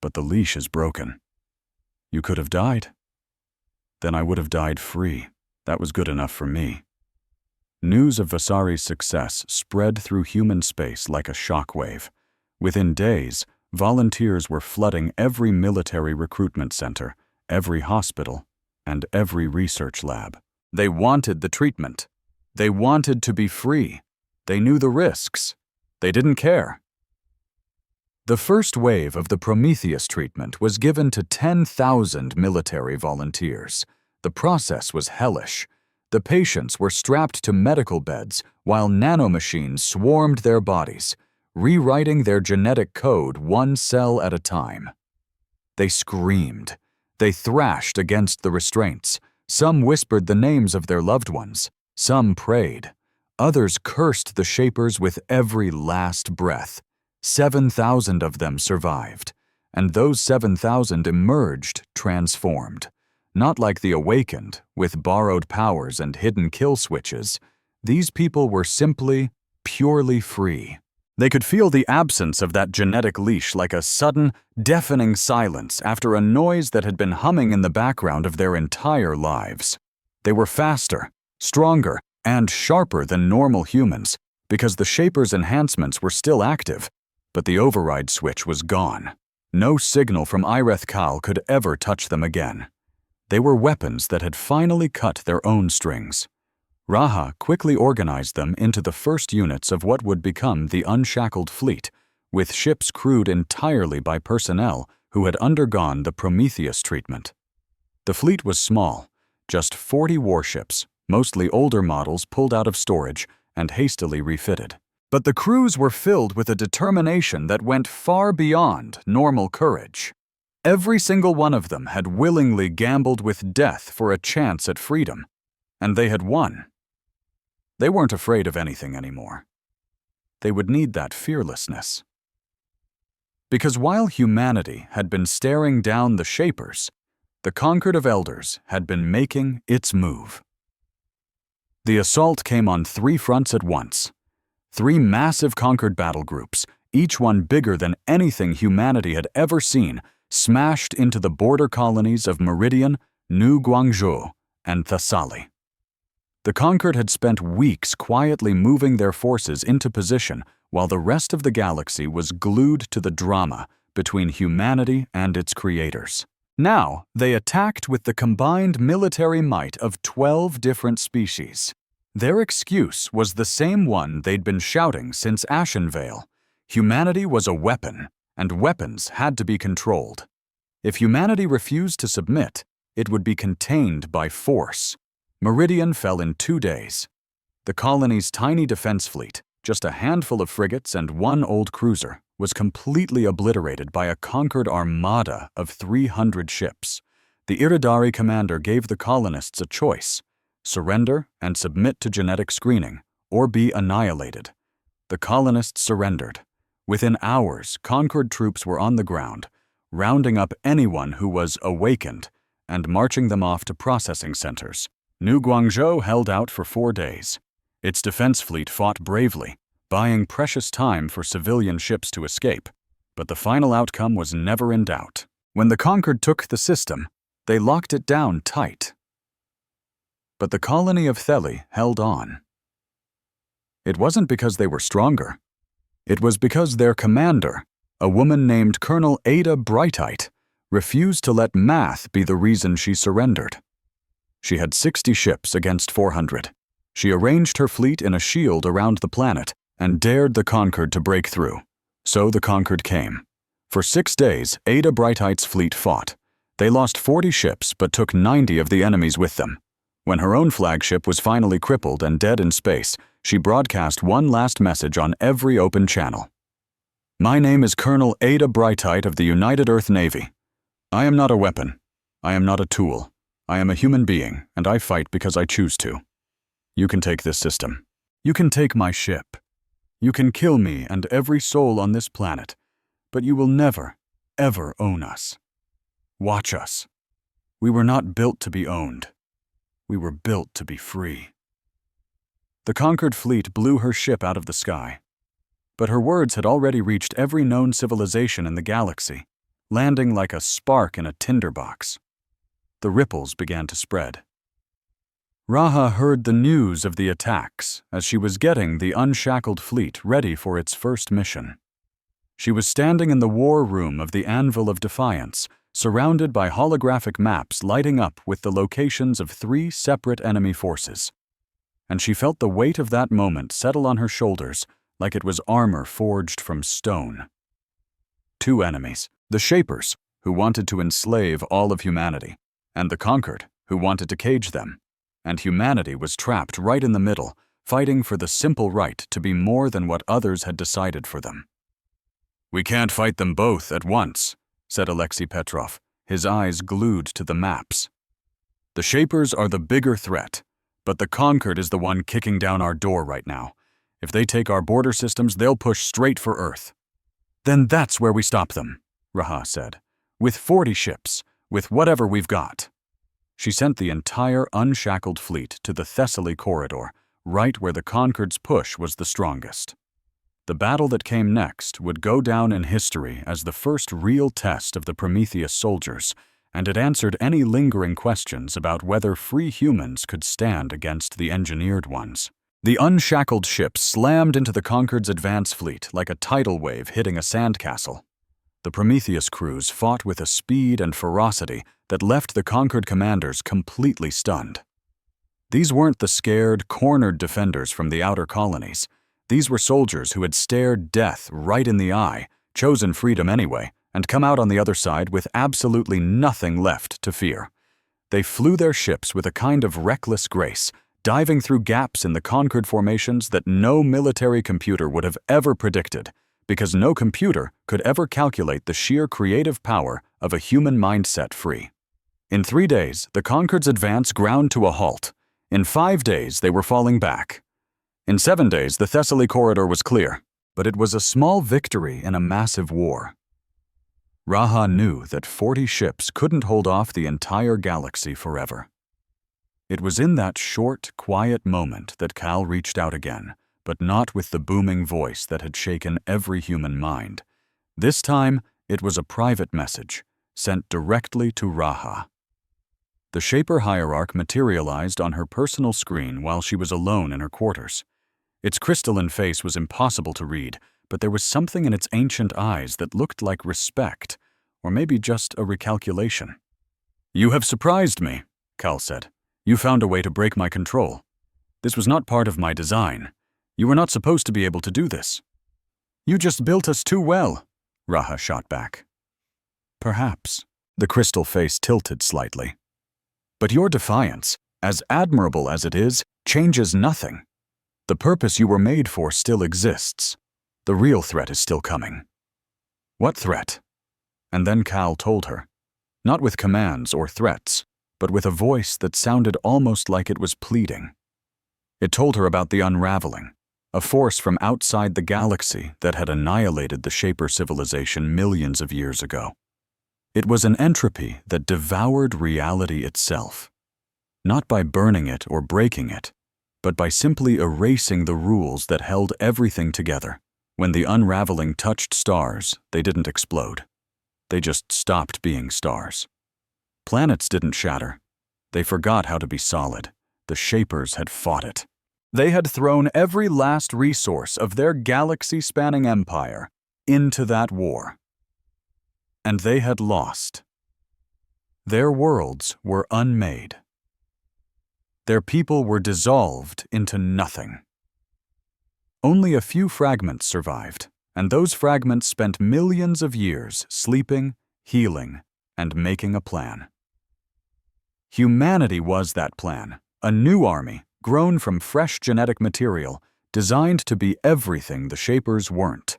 But the leash is broken. You could have died. Then I would have died free. That was good enough for me. News of Vasari's success spread through human space like a shockwave. Within days, volunteers were flooding every military recruitment center, every hospital, and every research lab. They wanted the treatment. They wanted to be free. They knew the risks. They didn't care. The first wave of the Prometheus treatment was given to 10,000 military volunteers. The process was hellish. The patients were strapped to medical beds while nanomachines swarmed their bodies, rewriting their genetic code one cell at a time. They screamed. They thrashed against the restraints. Some whispered the names of their loved ones. Some prayed. Others cursed the Shapers with every last breath. 7,000 of them survived, and those 7,000 emerged transformed. Not like the Awakened, with borrowed powers and hidden kill switches. These people were simply, purely free. They could feel the absence of that genetic leash like a sudden, deafening silence after a noise that had been humming in the background of their entire lives. They were faster, stronger, and sharper than normal humans, because the Shaper's enhancements were still active, but the override switch was gone. No signal from Ireth Kal could ever touch them again. They were weapons that had finally cut their own strings. Raha quickly organized them into the first units of what would become the Unshackled Fleet, with ships crewed entirely by personnel who had undergone the Prometheus treatment. The fleet was small, just 40 warships, mostly older models pulled out of storage and hastily refitted. But the crews were filled with a determination that went far beyond normal courage. Every single one of them had willingly gambled with death for a chance at freedom, and they had won. They weren't afraid of anything anymore. They would need that fearlessness. Because while humanity had been staring down the Shapers, the Concord of Elders had been making its move. The assault came on 3 fronts at once. 3 massive Concord battle groups, each one bigger than anything humanity had ever seen, smashed into the border colonies of Meridian, New Guangzhou, and Thessaly. The Concord had spent weeks quietly moving their forces into position while the rest of the galaxy was glued to the drama between humanity and its creators. Now, they attacked with the combined military might of 12 different species. Their excuse was the same one they'd been shouting since Ashenvale. Humanity was a weapon, and weapons had to be controlled. If humanity refused to submit, it would be contained by force. Meridian fell in 2 days. The colony's tiny defense fleet, just a handful of frigates and 1 old cruiser, was completely obliterated by a conquered armada of 300 ships. The Iridari commander gave the colonists a choice: surrender and submit to genetic screening, or be annihilated. The colonists surrendered. Within hours, Concord troops were on the ground, rounding up anyone who was awakened and marching them off to processing centers. New Guangzhou held out for 4 days. Its defense fleet fought bravely, buying precious time for civilian ships to escape, but the final outcome was never in doubt. When the Concord took the system, they locked it down tight. But the colony of Thessaly held on. It wasn't because they were stronger. It was because their commander, a woman named Colonel Ada Brightite, refused to let math be the reason she surrendered. She had 60 ships against 400. She arranged her fleet in a shield around the planet and dared the Concord to break through. So the Concord came. For 6 days, Ada Brightite's fleet fought. They lost 40 ships but took 90 of the enemies with them. When her own flagship was finally crippled and dead in space, she broadcast one last message on every open channel. "My name is Colonel Ada Brightite of the United Earth Navy. I am not a weapon. I am not a tool. I am a human being, and I fight because I choose to. You can take this system. You can take my ship. You can kill me and every soul on this planet, but you will never, ever own us. Watch us. We were not built to be owned. We were built to be free." The Concord fleet blew her ship out of the sky. But her words had already reached every known civilization in the galaxy, landing like a spark in a tinderbox. The ripples began to spread. Raha heard the news of the attacks as she was getting the unshackled fleet ready for its first mission. She was standing in the war room of the Anvil of Defiance, surrounded by holographic maps lighting up with the locations of 3 separate enemy forces. And she felt the weight of that moment settle on her shoulders like it was armor forged from stone. 2 enemies, the Shapers, who wanted to enslave all of humanity, and the Conquered, who wanted to cage them. And humanity was trapped right in the middle, fighting for the simple right to be more than what others had decided for them. "We can't fight them both at once," said Alexei Petrov, his eyes glued to the maps. "The Shapers are the bigger threat, but the Conquered is the one kicking down our door right now. If they take our border systems, they'll push straight for Earth." "Then that's where we stop them," Raha said. "With 40 ships, with whatever we've got." She sent the entire unshackled fleet to the Thessaly corridor, right where the Concord's push was the strongest. The battle that came next would go down in history as the first real test of the Prometheus soldiers, and it answered any lingering questions about whether free humans could stand against the engineered ones. The unshackled ship slammed into the Concord's advance fleet like a tidal wave hitting a sandcastle. The Prometheus crews fought with a speed and ferocity that left the Concord commanders completely stunned. These weren't the scared, cornered defenders from the outer colonies. These were soldiers who had stared death right in the eye, chosen freedom anyway, and come out on the other side with absolutely nothing left to fear. They flew their ships with a kind of reckless grace, diving through gaps in the conquered formations that no military computer would have ever predicted, because no computer could ever calculate the sheer creative power of a human mindset free. In 3 days, the Concord's advance ground to a halt. In 5 days, they were falling back. In 7 days, the Thessaly corridor was clear, but it was a small victory in a massive war. Raha knew that 40 ships couldn't hold off the entire galaxy forever. It was in that short, quiet moment that Cal reached out again, but not with the booming voice that had shaken every human mind. This time, it was a private message, sent directly to Raha. The Shaper hierarch materialized on her personal screen while she was alone in her quarters. Its crystalline face was impossible to read, but there was something in its ancient eyes that looked like respect, or maybe just a recalculation. "You have surprised me," Cal said. "You found a way to break my control. This was not part of my design. You were not supposed to be able to do this." "You just built us too well," Raha shot back. "Perhaps." The crystal face tilted slightly. "But your defiance, as admirable as it is, changes nothing. The purpose you were made for still exists. The real threat is still coming." "What threat?" And then Cal told her, not with commands or threats, but with a voice that sounded almost like it was pleading. It told her about the unraveling, a force from outside the galaxy that had annihilated the Shaper civilization millions of years ago. It was an entropy that devoured reality itself, not by burning it or breaking it, but by simply erasing the rules that held everything together. When the unraveling touched stars, they didn't explode. They just stopped being stars. Planets didn't shatter. They forgot how to be solid. The Shapers had fought it. They had thrown every last resource of their galaxy-spanning empire into that war. And they had lost. Their worlds were unmade. Their people were dissolved into nothing. Only a few fragments survived, and those fragments spent millions of years sleeping, healing, and making a plan. Humanity was that plan, a new army grown from fresh genetic material, designed to be everything the Shapers weren't.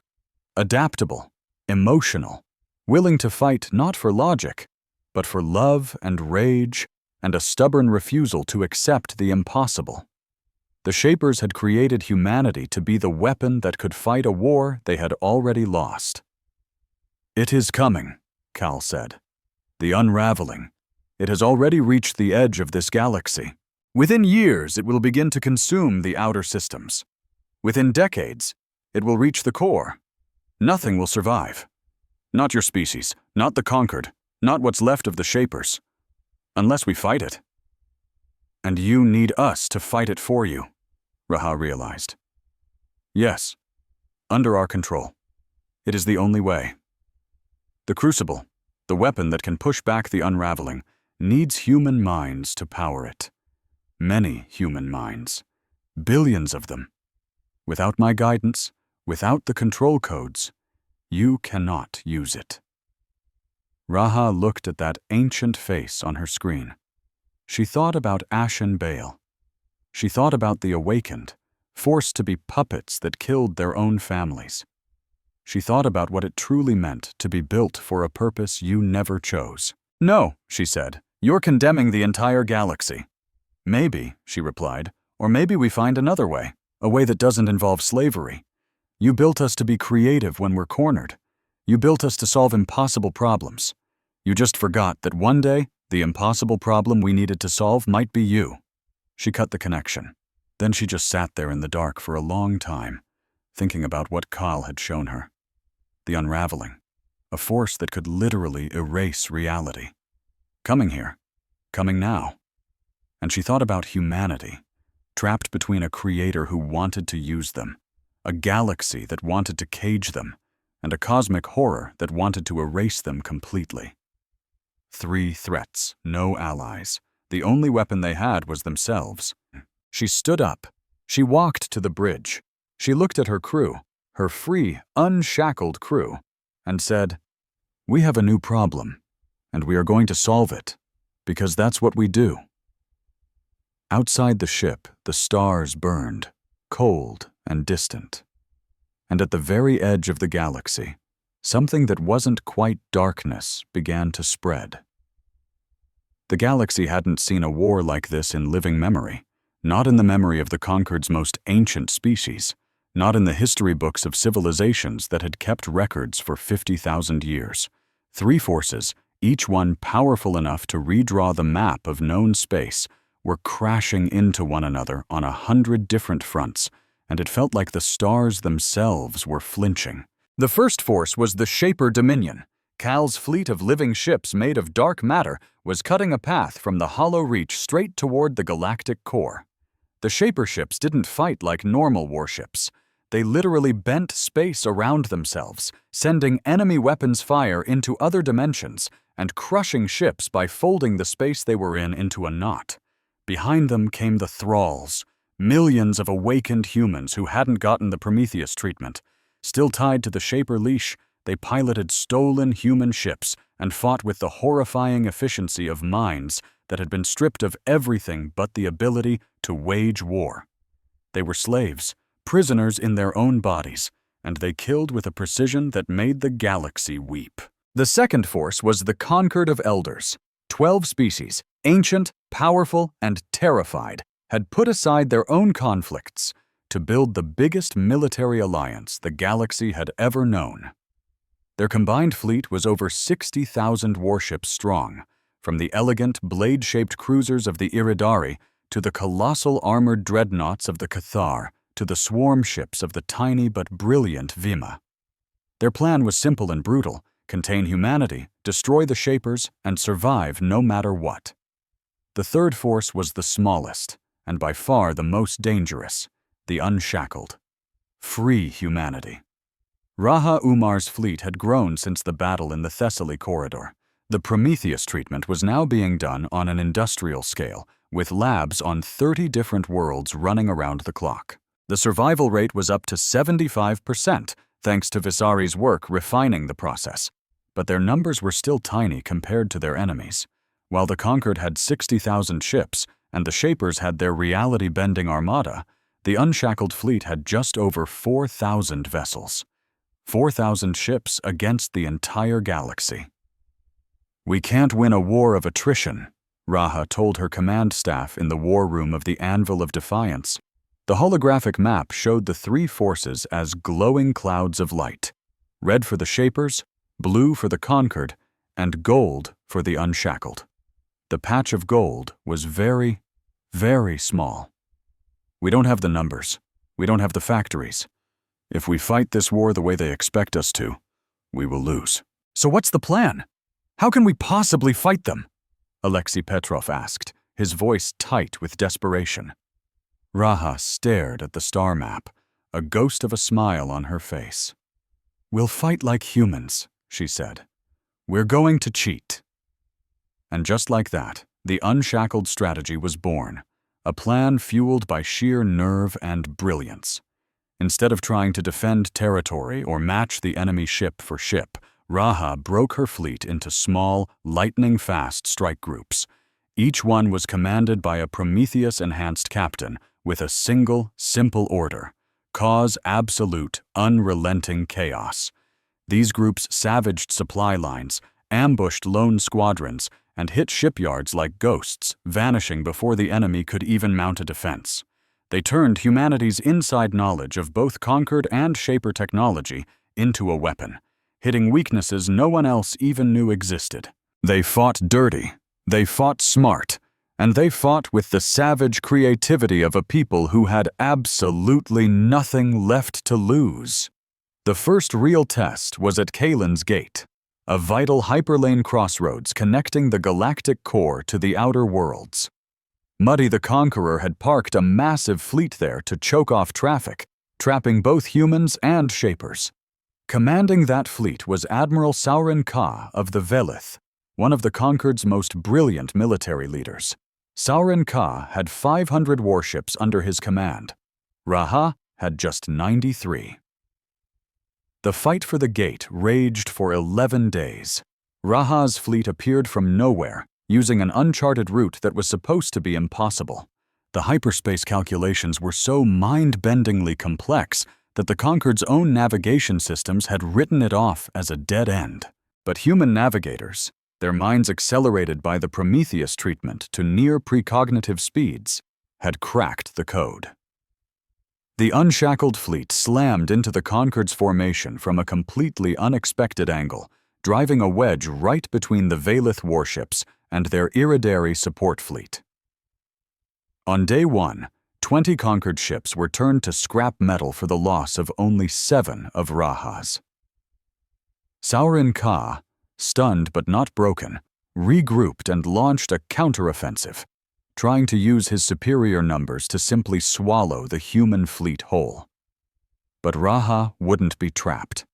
Adaptable, emotional, willing to fight not for logic, but for love and rage and a stubborn refusal to accept the impossible. The Shapers had created humanity to be the weapon that could fight a war they had already lost. "It is coming," Cal said. "The unraveling. It has already reached the edge of this galaxy. Within years, it will begin to consume the outer systems. Within decades, it will reach the core. Nothing will survive. Not your species, not the conquered, not what's left of the Shapers. Unless we fight it. And you need us to fight it for you," Raha realized. "Yes, under our control. It is the only way. The Crucible, the weapon that can push back the unraveling, needs human minds to power it. Many human minds. Billions of them. Without my guidance, without the control codes, you cannot use it." Raha looked at that ancient face on her screen. She thought about Ashen Bale. She thought about the awakened, forced to be puppets that killed their own families. She thought about what it truly meant to be built for a purpose you never chose. "No," she said, "you're condemning the entire galaxy." "Maybe," she replied, "or maybe we find another way, a way that doesn't involve slavery. You built us to be creative when we're cornered. You built us to solve impossible problems. You just forgot that one day, the impossible problem we needed to solve might be you." She cut the connection. Then she just sat there in the dark for a long time, thinking about what Cal had shown her. The unraveling, a force that could literally erase reality. Coming here, coming now. And she thought about humanity, trapped between a creator who wanted to use them, a galaxy that wanted to cage them, and a cosmic horror that wanted to erase them completely. 3 threats, no allies. The only weapon they had was themselves. She stood up. She walked to the bridge. She looked at her crew, her free, unshackled crew, and said, "We have a new problem, and we are going to solve it, because that's what we do." Outside the ship, the stars burned, cold and distant. And at the very edge of the galaxy, something that wasn't quite darkness began to spread. The galaxy hadn't seen a war like this in living memory, not in the memory of the Conquered's most ancient species, not in the history books of civilizations that had kept records for 50,000 years. Three forces, each one powerful enough to redraw the map of known space, were crashing into one another on 100 different fronts, and it felt like the stars themselves were flinching. The first force was the Shaper Dominion. Cal's fleet of living ships made of dark matter was cutting a path from the hollow reach straight toward the galactic core. The Shaper ships didn't fight like normal warships. They literally bent space around themselves, sending enemy weapons fire into other dimensions and crushing ships by folding the space they were in into a knot. Behind them came the thralls, millions of awakened humans who hadn't gotten the Prometheus treatment. Still tied to the Shaper leash, they piloted stolen human ships and fought with the horrifying efficiency of minds that had been stripped of everything but the ability to wage war. They were slaves, prisoners in their own bodies, and they killed with a precision that made the galaxy weep. The second force was the Conquered of Elders. 12 species, ancient, powerful, and terrified, had put aside their own conflicts to build the biggest military alliance the galaxy had ever known. Their combined fleet was over 60,000 warships strong, from the elegant, blade-shaped cruisers of the Iridari to the colossal armored dreadnoughts of the Cathar to the swarm ships of the tiny but brilliant Vima. Their plan was simple and brutal: contain humanity, destroy the Shapers, and survive no matter what. The third force was the smallest, and by far the most dangerous: the Unshackled. Free humanity. Raha Umar's fleet had grown since the battle in the Thessaly corridor. The Prometheus treatment was now being done on an industrial scale, with labs on 30 different worlds running around the clock. The survival rate was up to 75%, thanks to Visari's work refining the process. But their numbers were still tiny compared to their enemies. While the Conquered had 60,000 ships, and the Shapers had their reality-bending armada, the Unshackled fleet had just over 4,000 vessels. 4,000 ships against the entire galaxy. "We can't win a war of attrition," Raha told her command staff in the war room of the Anvil of Defiance. The holographic map showed the three forces as glowing clouds of light: red for the Shapers, blue for the Conquered, and gold for the Unshackled. The patch of gold was very, very small. "We don't have the numbers. We don't have the factories. If we fight this war the way they expect us to, we will lose." "So what's the plan? How can we possibly fight them?" Alexei Petrov asked, his voice tight with desperation. Raha stared at the star map, a ghost of a smile on her face. "We'll fight like humans," she said. "We're going to cheat." And just like that, the Unshackled strategy was born, a plan fueled by sheer nerve and brilliance. Instead of trying to defend territory or match the enemy ship for ship, Raha broke her fleet into small, lightning-fast strike groups. Each one was commanded by a Prometheus-enhanced captain with a single, simple order: cause absolute, unrelenting chaos. These groups savaged supply lines, ambushed lone squadrons, and hit shipyards like ghosts, vanishing before the enemy could even mount a defense. They turned humanity's inside knowledge of both Conquered and Shaper technology into a weapon, hitting weaknesses no one else even knew existed. They fought dirty, they fought smart, and they fought with the savage creativity of a people who had absolutely nothing left to lose. The first real test was at Kalen's Gate, a vital hyperlane crossroads connecting the galactic core to the outer worlds. Muddy the Conqueror had parked a massive fleet there to choke off traffic, trapping both humans and Shapers. Commanding that fleet was Admiral Saurin Ka of the Velith, one of the Conquered's most brilliant military leaders. Saurin Ka had 500 warships under his command. Raha, had just 93. The fight for the gate raged for 11 days. Raha's fleet appeared from nowhere, using an uncharted route that was supposed to be impossible. The hyperspace calculations were so mind-bendingly complex that the Concorde's own navigation systems had written it off as a dead end. But human navigators, their minds accelerated by the Prometheus treatment to near precognitive speeds, had cracked the code. The unshackled fleet slammed into the Concorde's formation from a completely unexpected angle, driving a wedge right between the Valith warships and their Iridary support fleet. On day 1, 20 Concorde ships were turned to scrap metal for the loss of only 7 of Raha's. Saurin Ka, stunned but not broken, regrouped and launched a counteroffensive, trying to use his superior numbers to simply swallow the human fleet whole. But Raha wouldn't be trapped.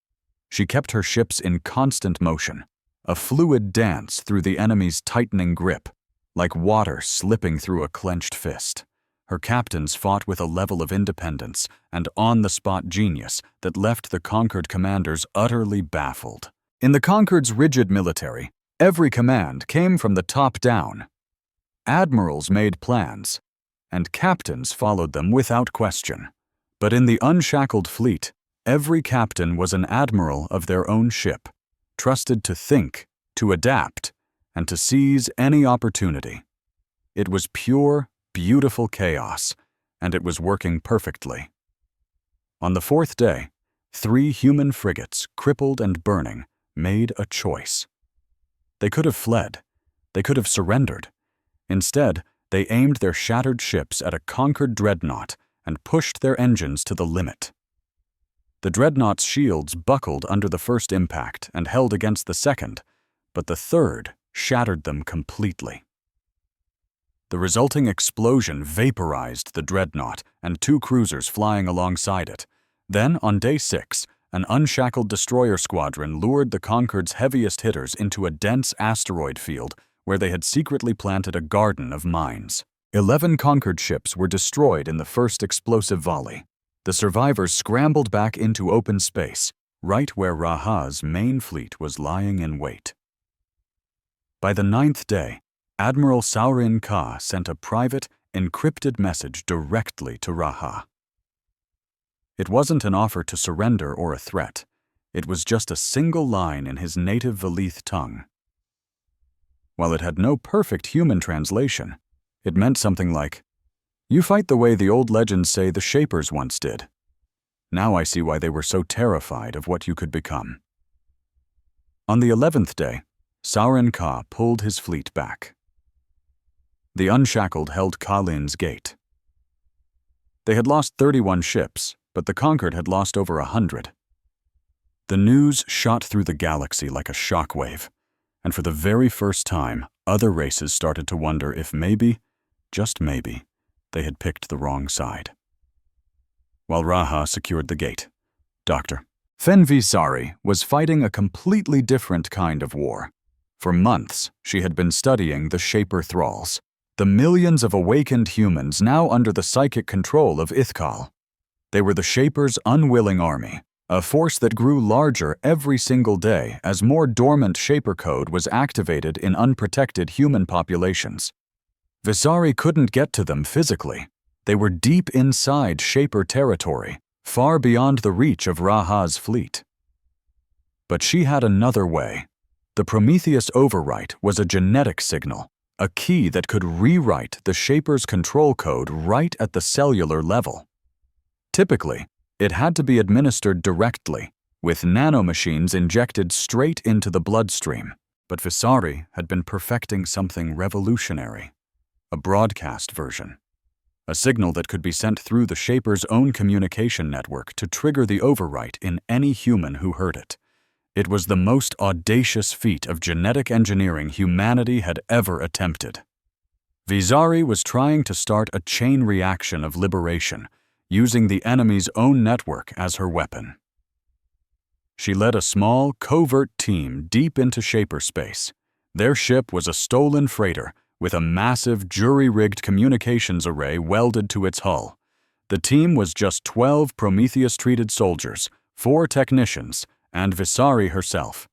She kept her ships in constant motion, a fluid dance through the enemy's tightening grip, like water slipping through a clenched fist. Her captains fought with a level of independence and on-the-spot genius that left the Concorde commanders utterly baffled. In the Concorde's rigid military, every command came from the top down. Admirals made plans, and captains followed them without question. But in the unshackled fleet, every captain was an admiral of their own ship, trusted to think, to adapt, and to seize any opportunity. It was pure, beautiful chaos, and it was working perfectly. On the 4th day, 3 human frigates, crippled and burning, made a choice. They could have fled. They could have surrendered. Instead, they aimed their shattered ships at a Concorde dreadnought and pushed their engines to the limit. The dreadnought's shields buckled under the first impact and held against the second, but the third shattered them completely. The resulting explosion vaporized the dreadnought and 2 cruisers flying alongside it. Then, on day 6, an unshackled destroyer squadron lured the Concorde's heaviest hitters into a dense asteroid field where they had secretly planted a garden of mines. 11 Concorde ships were destroyed in the first explosive volley. The survivors scrambled back into open space, right where Raha's main fleet was lying in wait. By the 9th day, Admiral Saurin Ka sent a private, encrypted message directly to Raha. It wasn't an offer to surrender or a threat. It was just a single line in his native Valith tongue. While it had no perfect human translation, it meant something like, "You fight the way the old legends say the Shapers once did. Now I see why they were so terrified of what you could become." On the 11th day, Saurin Ka pulled his fleet back. The Unshackled held Kalin's gate. They had lost 31 ships, but the Concorde had lost over 100. The news shot through the galaxy like a shockwave, and for the very first time, other races started to wonder if maybe, just maybe, they had picked the wrong side. While Raha secured the gate, Dr. Fenvisari was fighting a completely different kind of war. For months, she had been studying the Shaper thralls, the millions of awakened humans now under the psychic control of Ithkal. They were the Shaper's unwilling army, a force that grew larger every single day as more dormant Shaper code was activated in unprotected human populations. Visari couldn't get to them physically. They were deep inside Shaper territory, far beyond the reach of Raha's fleet. But she had another way. The Prometheus overwrite was a genetic signal, a key that could rewrite the Shaper's control code right at the cellular level. Typically, it had to be administered directly, with nanomachines injected straight into the bloodstream. But Visari had been perfecting something revolutionary, a broadcast version. A signal that could be sent through the Shaper's own communication network to trigger the overwrite in any human who heard it. It was the most audacious feat of genetic engineering humanity had ever attempted. Visari was trying to start a chain reaction of liberation, using the enemy's own network as her weapon. She led a small, covert team deep into Shaper space. Their ship was a stolen freighter with a massive jury-rigged communications array welded to its hull. The team was just 12 Prometheus-treated soldiers, 4 technicians, and Visari herself.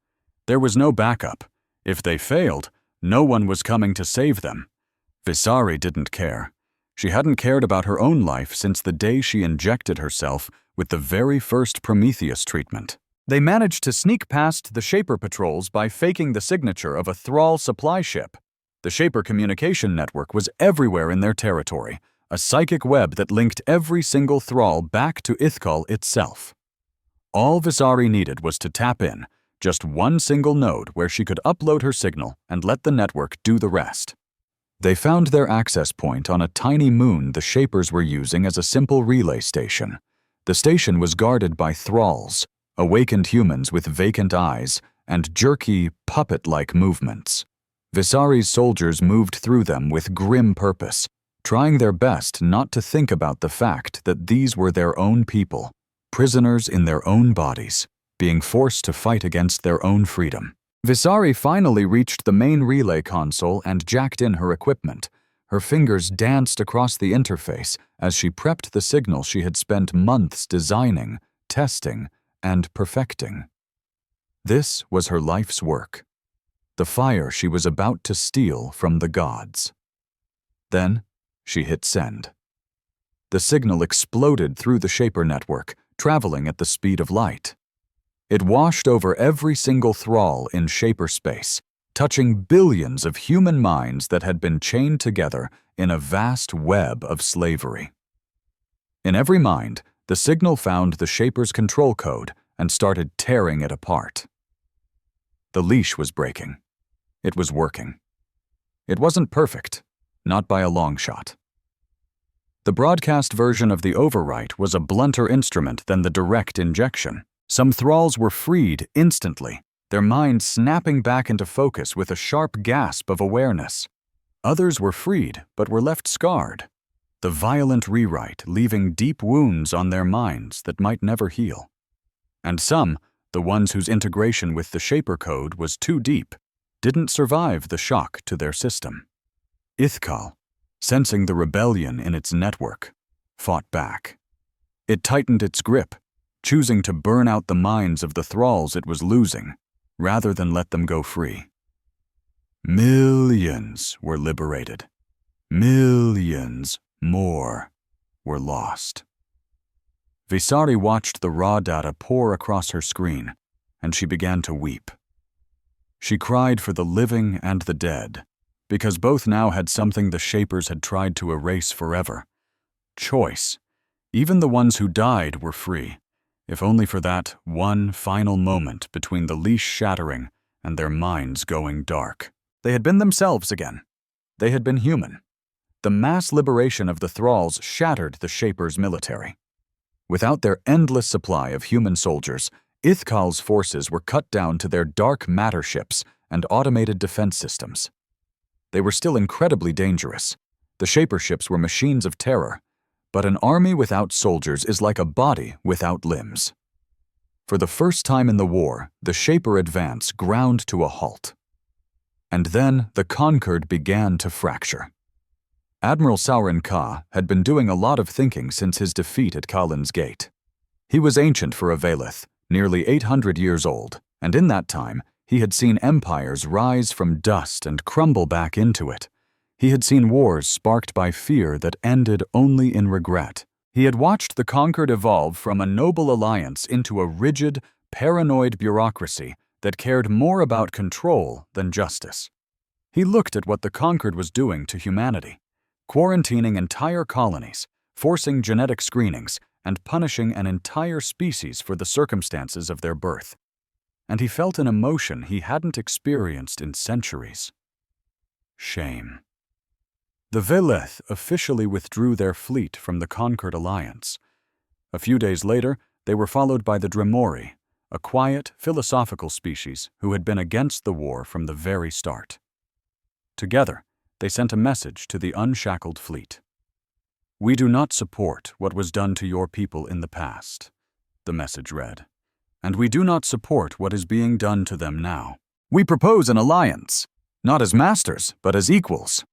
There was no backup. If they failed, no one was coming to save them. Visari didn't care. She hadn't cared about her own life since the day she injected herself with the very first Prometheus treatment. They managed to sneak past the Shaper patrols by faking the signature of a Thrall supply ship. The Shaper communication network was everywhere in their territory, a psychic web that linked every single Thrall back to Ithkal itself. All Visari needed was to tap in, just one single node where she could upload her signal and let the network do the rest. They found their access point on a tiny moon the Shapers were using as a simple relay station. The station was guarded by Thralls, awakened humans with vacant eyes and jerky, puppet-like movements. Visari's soldiers moved through them with grim purpose, trying their best not to think about the fact that these were their own people, prisoners in their own bodies, being forced to fight against their own freedom. Visari finally reached the main relay console and jacked in her equipment. Her fingers danced across the interface as she prepped the signal she had spent months designing, testing, and perfecting. This was her life's work, the fire she was about to steal from the gods. Then she hit send. The signal exploded through the Shaper network, traveling at the speed of light. It washed over every single Thrall in Shaper space, touching billions of human minds that had been chained together in a vast web of slavery. In every mind, the signal found the Shaper's control code and started tearing it apart. The leash was breaking. It was working. It wasn't perfect, not by a long shot. The broadcast version of the overwrite was a blunter instrument than the direct injection. Some Thralls were freed instantly, their minds snapping back into focus with a sharp gasp of awareness. Others were freed, but were left scarred. The violent rewrite leaving deep wounds on their minds that might never heal. And some, the ones whose integration with the Shaper code was too deep, didn't survive the shock to their system. Ithkal, sensing the rebellion in its network, fought back. It tightened its grip, choosing to burn out the minds of the Thralls it was losing, rather than let them go free. Millions were liberated. Millions more were lost. Visari watched the raw data pour across her screen, and she began to weep. She cried for the living and the dead, because both now had something the Shapers had tried to erase forever. Choice. Even the ones who died were free, if only for that one final moment between the leash shattering and their minds going dark. They had been themselves again. They had been human. The mass liberation of the Thralls shattered the Shapers' military. Without their endless supply of human soldiers, Ithkal's forces were cut down to their dark matter ships and automated defense systems. They were still incredibly dangerous. The Shaper ships were machines of terror, but an army without soldiers is like a body without limbs. For the first time in the war, the Shaper advance ground to a halt. And then the conquered began to fracture. Admiral Sauron Ka had been doing a lot of thinking since his defeat at Kalin's Gate. He was ancient for a Valeth, nearly 800 years old, and in that time, he had seen empires rise from dust and crumble back into it. He had seen wars sparked by fear that ended only in regret. He had watched the conquered evolve from a noble alliance into a rigid, paranoid bureaucracy that cared more about control than justice. He looked at what the conquered was doing to humanity, quarantining entire colonies, forcing genetic screenings, and punishing an entire species for the circumstances of their birth. And he felt an emotion he hadn't experienced in centuries. Shame. The Veleth officially withdrew their fleet from the conquered alliance. A few days later, they were followed by the Dremori, a quiet, philosophical species who had been against the war from the very start. Together, they sent a message to the unshackled fleet. "We do not support what was done to your people in the past," the message read, "and we do not support what is being done to them now. We propose an alliance, not as masters, but as equals."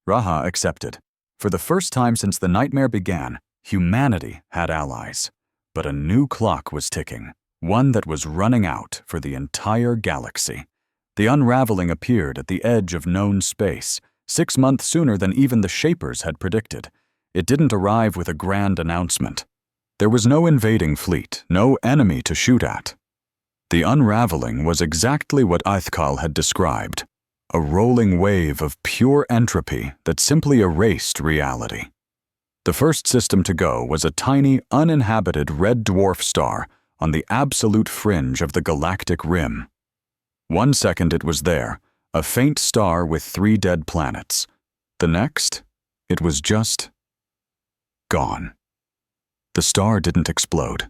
Raha accepted. For the first time since the nightmare began, Humanity had allies, but a new clock was ticking, one that was running out for the entire galaxy. The unraveling appeared at the edge of known space, 6 months sooner than even the Shapers had predicted. It didn't arrive with a grand announcement. There was no invading fleet, no enemy to shoot at. The unraveling was exactly what Ithkal had described, a rolling wave of pure entropy that simply erased reality. The first system to go was a tiny, uninhabited red dwarf star on the absolute fringe of the galactic rim. 1 second it was there, a faint star with 3 dead planets. The next, it was just gone. The star didn't explode.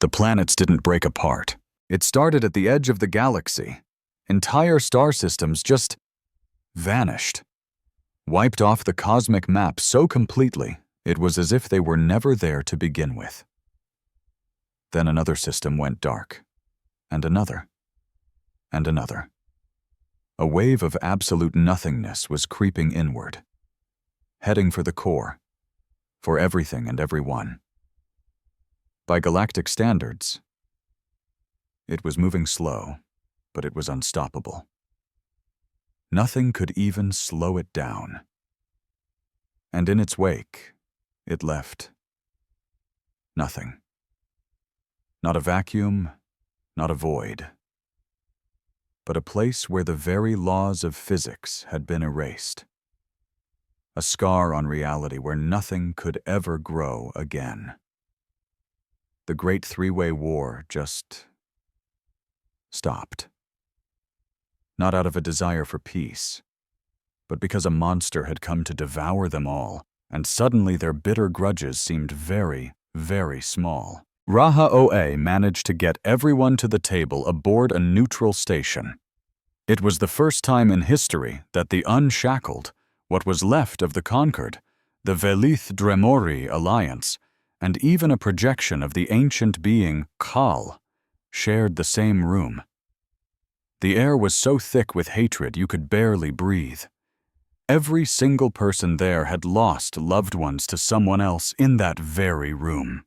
The planets didn't break apart. It started at the edge of the galaxy. Entire star systems just vanished, wiped off the cosmic map so completely it was as if they were never there to begin with. Then another system went dark, and another, and another. A wave of absolute nothingness was creeping inward, heading for the core, for everything and everyone. By galactic standards, it was moving slow, but it was unstoppable. Nothing could even slow it down. And in its wake, it left nothing. Not a vacuum, not a void, but a place where the very laws of physics had been erased. A scar on reality where nothing could ever grow again. The great three-way war just stopped. Not out of a desire for peace, but because a monster had come to devour them all, and suddenly their bitter grudges seemed very, very small. Raha OA managed to get everyone to the table aboard a neutral station. It was the first time in history that the unshackled, what was left of the conquered, the Velith Dremori alliance, and even a projection of the ancient being Kal, shared the same room. The air was so thick with hatred you could barely breathe. Every single person there had lost loved ones to someone else in that very room.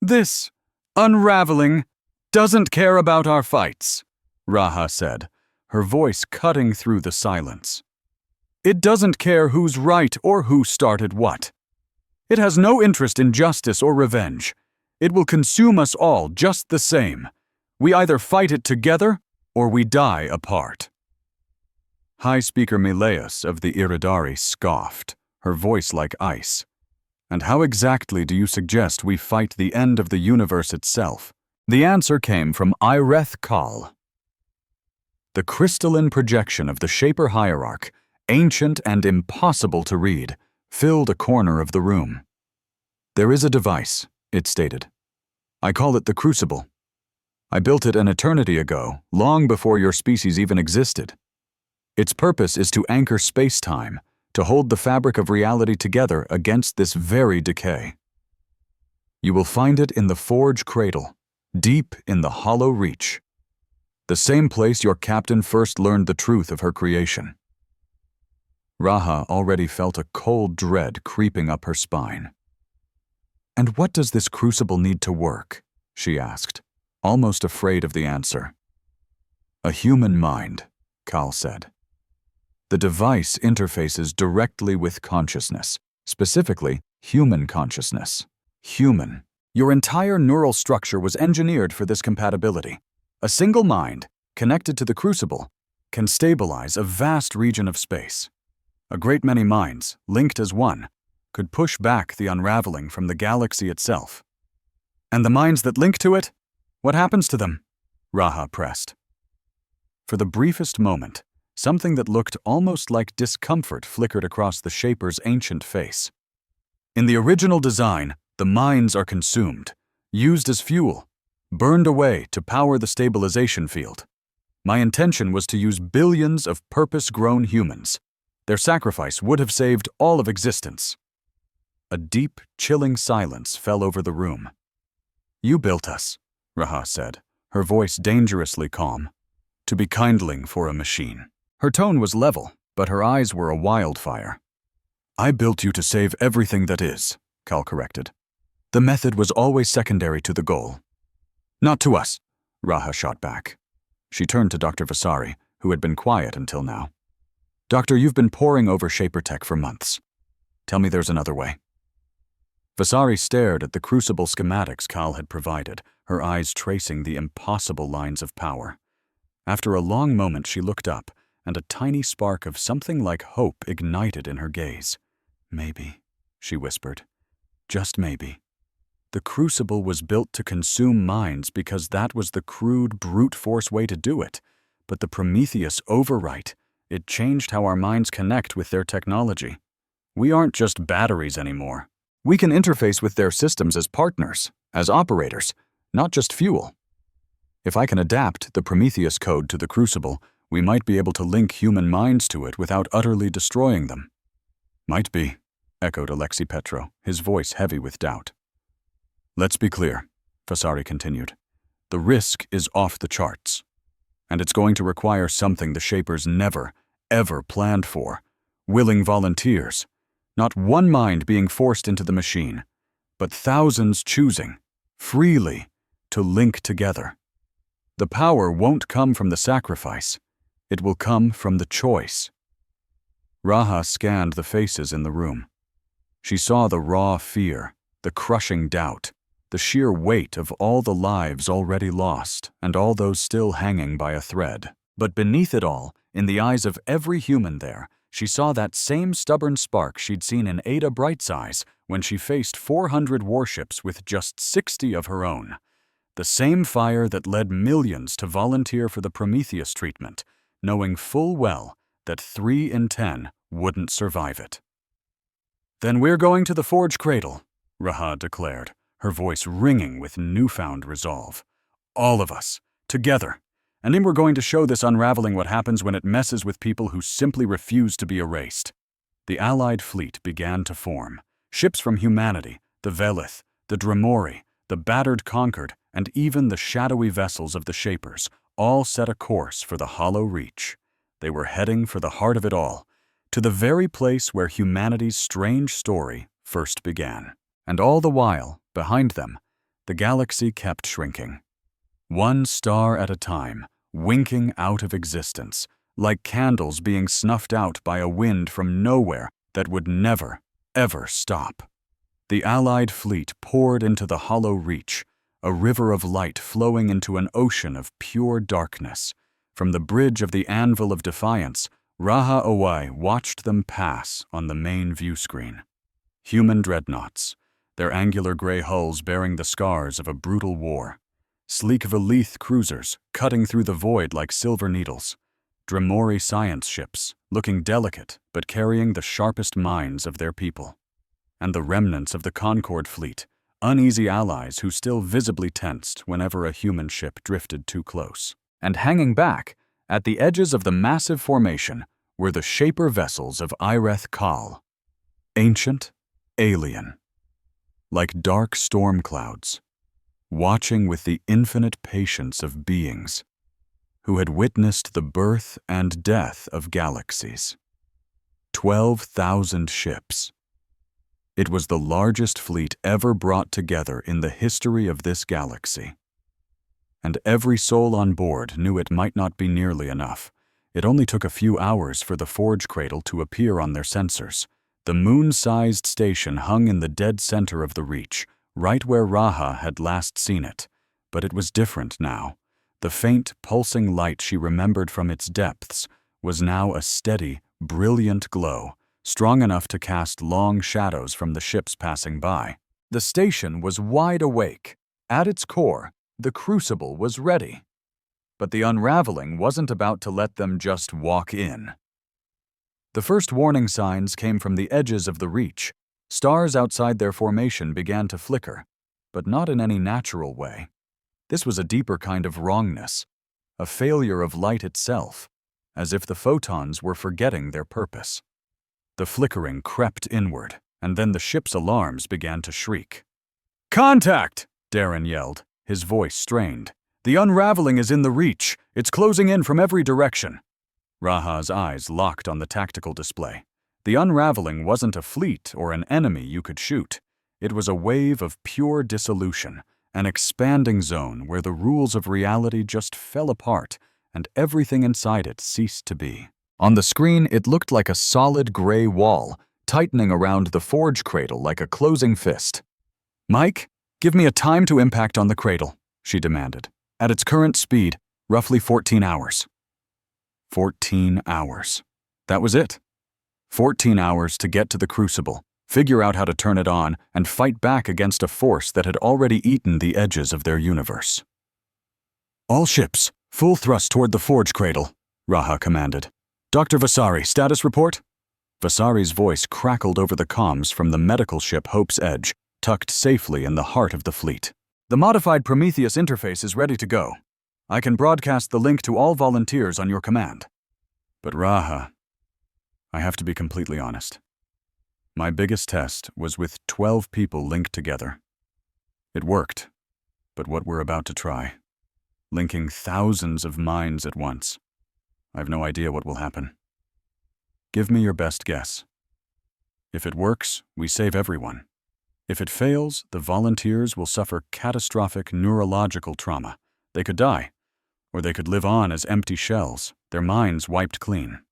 "This unraveling doesn't care about our fights," Raha said, her voice cutting through the silence. "It doesn't care who's right or who started what. It has no interest in justice or revenge. It will consume us all just the same. We either fight it together or we die apart." High Speaker Mileus of the Iridari scoffed, her voice like ice. "And how exactly do you suggest we fight the end of the universe itself?" The answer came from Ireth Kal. The crystalline projection of the Shaper hierarch, ancient and impossible to read, filled a corner of the room. "There is a device," it stated. "I call it the Crucible. I built it an eternity ago, long before your species even existed. Its purpose is to anchor space-time, to hold the fabric of reality together against this very decay. You will find it in the Forge Cradle, deep in the Hollow Reach, the same place your captain first learned the truth of her creation." Raha already felt a cold dread creeping up her spine. "And what does this crucible need to work?" she asked, almost afraid of the answer. "A human mind," Kal said. "The device interfaces directly with consciousness, specifically human consciousness. Human. Your entire neural structure was engineered for this compatibility. A single mind, connected to the crucible, can stabilize a vast region of space. A great many minds, linked as one, could push back the unraveling from the galaxy itself." "And the minds that link to it? What happens to them?" Raha pressed. For the briefest moment, something that looked almost like discomfort flickered across the Shaper's ancient face. "In the original design, the minds are consumed, used as fuel, burned away to power the stabilization field. My intention was to use billions of purpose-grown humans. Their sacrifice would have saved all of existence." A deep, chilling silence fell over the room. "You built us," Raha said, her voice dangerously calm, "to be kindling for a machine." Her tone was level, but her eyes were a wildfire. "I built you to save everything that is, Kal corrected. The method was always secondary to the goal. Not to us, Raha shot back. She turned to Dr. Vasari, who had been quiet until now. Doctor, you've been poring over Shaper Tech for months. Tell me there's another way. Vasari stared at the crucible schematics Kal had provided, her eyes tracing the impossible lines of power. After a long moment, she looked up, and a tiny spark of something like hope ignited in her gaze. Maybe, she whispered. Just maybe. The crucible was built to consume minds because that was the crude, brute force way to do it. But the Prometheus overwrite, it changed how our minds connect with their technology. We aren't just batteries anymore. We can interface with their systems as partners, as operators, not just fuel. If I can adapt the Prometheus code to the crucible, we might be able to link human minds to it without utterly destroying them. Might be, echoed Alexei Petro, his voice heavy with doubt. Let's be clear, Vasari continued. The risk is off the charts. And it's going to require something the Shapers never, ever planned for. Willing volunteers. Not one mind being forced into the machine, but thousands choosing, freely, to link together. The power won't come from the sacrifice. It will come from the choice. Raha scanned the faces in the room. She saw the raw fear, the crushing doubt, the sheer weight of all the lives already lost and all those still hanging by a thread. But beneath it all, in the eyes of every human there, she saw that same stubborn spark she'd seen in Ada Bright's eyes when she faced 400 warships with just 60 of her own. The same fire that led millions to volunteer for the Prometheus treatment, knowing full well that 3 in 10 wouldn't survive it. Then we're going to the Forge Cradle, Raha declared, her voice ringing with newfound resolve. All of us, together. And then we're going to show this unraveling what happens when it messes with people who simply refuse to be erased. The Allied fleet began to form. Ships from humanity, the Velith, the Dremori, the battered Concord, and even the shadowy vessels of the Shapers, all set a course for the Hollow Reach. They were heading for the heart of it all, to the very place where humanity's strange story first began. And all the while, behind them, the galaxy kept shrinking. One star at a time, winking out of existence, like candles being snuffed out by a wind from nowhere that would never, ever stop. The Allied fleet poured into the Hollow Reach, a river of light flowing into an ocean of pure darkness. From the bridge of the Anvil of Defiance, Raha Owai watched them pass on the main view screen. Human dreadnoughts, their angular gray hulls bearing the scars of a brutal war. Sleek Velith cruisers cutting through the void like silver needles. Dremori science ships, looking delicate but carrying the sharpest minds of their people. And the remnants of the Concord fleet, uneasy allies who still visibly tensed whenever a human ship drifted too close. And hanging back, at the edges of the massive formation, were the Shaper vessels of Ireth Kal. Ancient, alien. Like dark storm clouds, watching with the infinite patience of beings who had witnessed the birth and death of galaxies. 12,000 ships. It was the largest fleet ever brought together in the history of this galaxy. And every soul on board knew it might not be nearly enough. It only took a few hours for the Forge Cradle to appear on their sensors. The moon-sized station hung in the dead center of the Reach, right where Raha had last seen it. But it was different now. The faint, pulsing light she remembered from its depths was now a steady, brilliant glow, strong enough to cast long shadows from the ships passing by. The station was wide awake. At its core, the crucible was ready. But the unraveling wasn't about to let them just walk in. The first warning signs came from the edges of the Reach. Stars outside their formation began to flicker, but not in any natural way. This was a deeper kind of wrongness, a failure of light itself, as if the photons were forgetting their purpose. The flickering crept inward, and then the ship's alarms began to shriek. "Contact!" Darren yelled, his voice strained. "The unraveling is in the Reach. It's closing in from every direction." Raha's eyes locked on the tactical display. The unraveling wasn't a fleet or an enemy you could shoot. It was a wave of pure dissolution, an expanding zone where the rules of reality just fell apart and everything inside it ceased to be. On the screen, it looked like a solid gray wall, tightening around the forge cradle like a closing fist. "Mike, give me a time to impact on the cradle," she demanded. "At its current speed, roughly 14 hours. 14 hours. That was it. 14 hours to get to the crucible, figure out how to turn it on, and fight back against a force that had already eaten the edges of their universe. "All ships, full thrust toward the forge cradle," Raha commanded. "Dr. Vasari, status report?" Vasari's voice crackled over the comms from the medical ship Hope's Edge, tucked safely in the heart of the fleet. "The modified Prometheus interface is ready to go. I can broadcast the link to all volunteers on your command." But Raha, I have to be completely honest. My biggest test was with 12 people linked together. It worked, but what we're about to try, linking thousands of minds at once, I have no idea what will happen. Give me your best guess. If it works, we save everyone. If it fails, the volunteers will suffer catastrophic neurological trauma. They could die, or they could live on as empty shells, their minds wiped clean.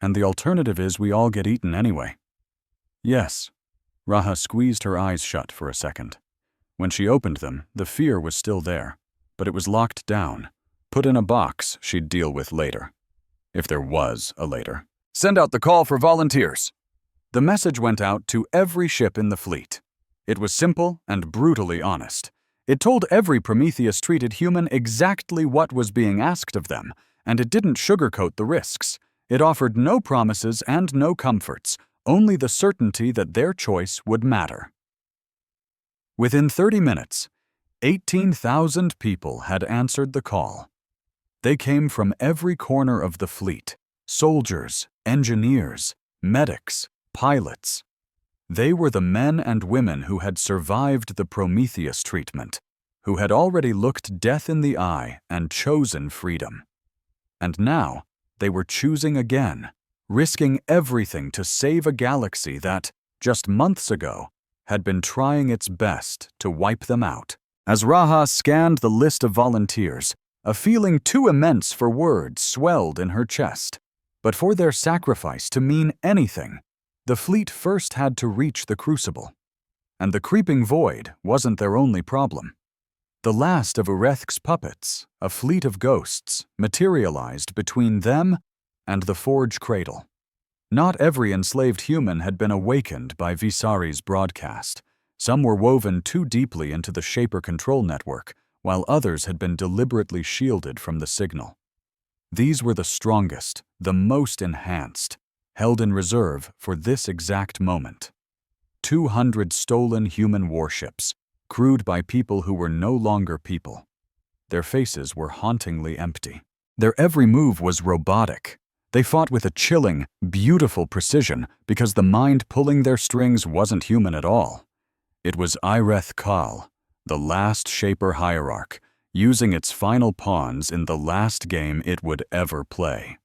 And the alternative is we all get eaten anyway. Yes. Raha squeezed her eyes shut for a second. When she opened them, the fear was still there, but it was locked down, put in a box she'd deal with later. If there was a later. "Send out the call for volunteers." The message went out to every ship in the fleet. It was simple and brutally honest. It told every Prometheus-treated human exactly what was being asked of them, and it didn't sugarcoat the risks. It offered no promises and no comforts, only the certainty that their choice would matter. Within 30 minutes, 18,000 people had answered the call. They came from every corner of the fleet: soldiers, engineers, medics, pilots. They were the men and women who had survived the Prometheus treatment, who had already looked death in the eye and chosen freedom. And now, they were choosing again, risking everything to save a galaxy that, just months ago, had been trying its best to wipe them out. As Raha scanned the list of volunteers, a feeling too immense for words swelled in her chest. But for their sacrifice to mean anything, the fleet first had to reach the crucible. And the creeping void wasn't their only problem. The last of Ureth's puppets, a fleet of ghosts, materialized between them and the forge cradle. Not every enslaved human had been awakened by Visari's broadcast. Some were woven too deeply into the Shaper control network, while others had been deliberately shielded from the signal. These were the strongest, the most enhanced, held in reserve for this exact moment. 200 stolen human warships, crewed by people who were no longer people. Their faces were hauntingly empty. Their every move was robotic. They fought with a chilling, beautiful precision because the mind pulling their strings wasn't human at all. It was Ireth Kal, the last Shaper hierarch, using its final pawns in the last game it would ever play.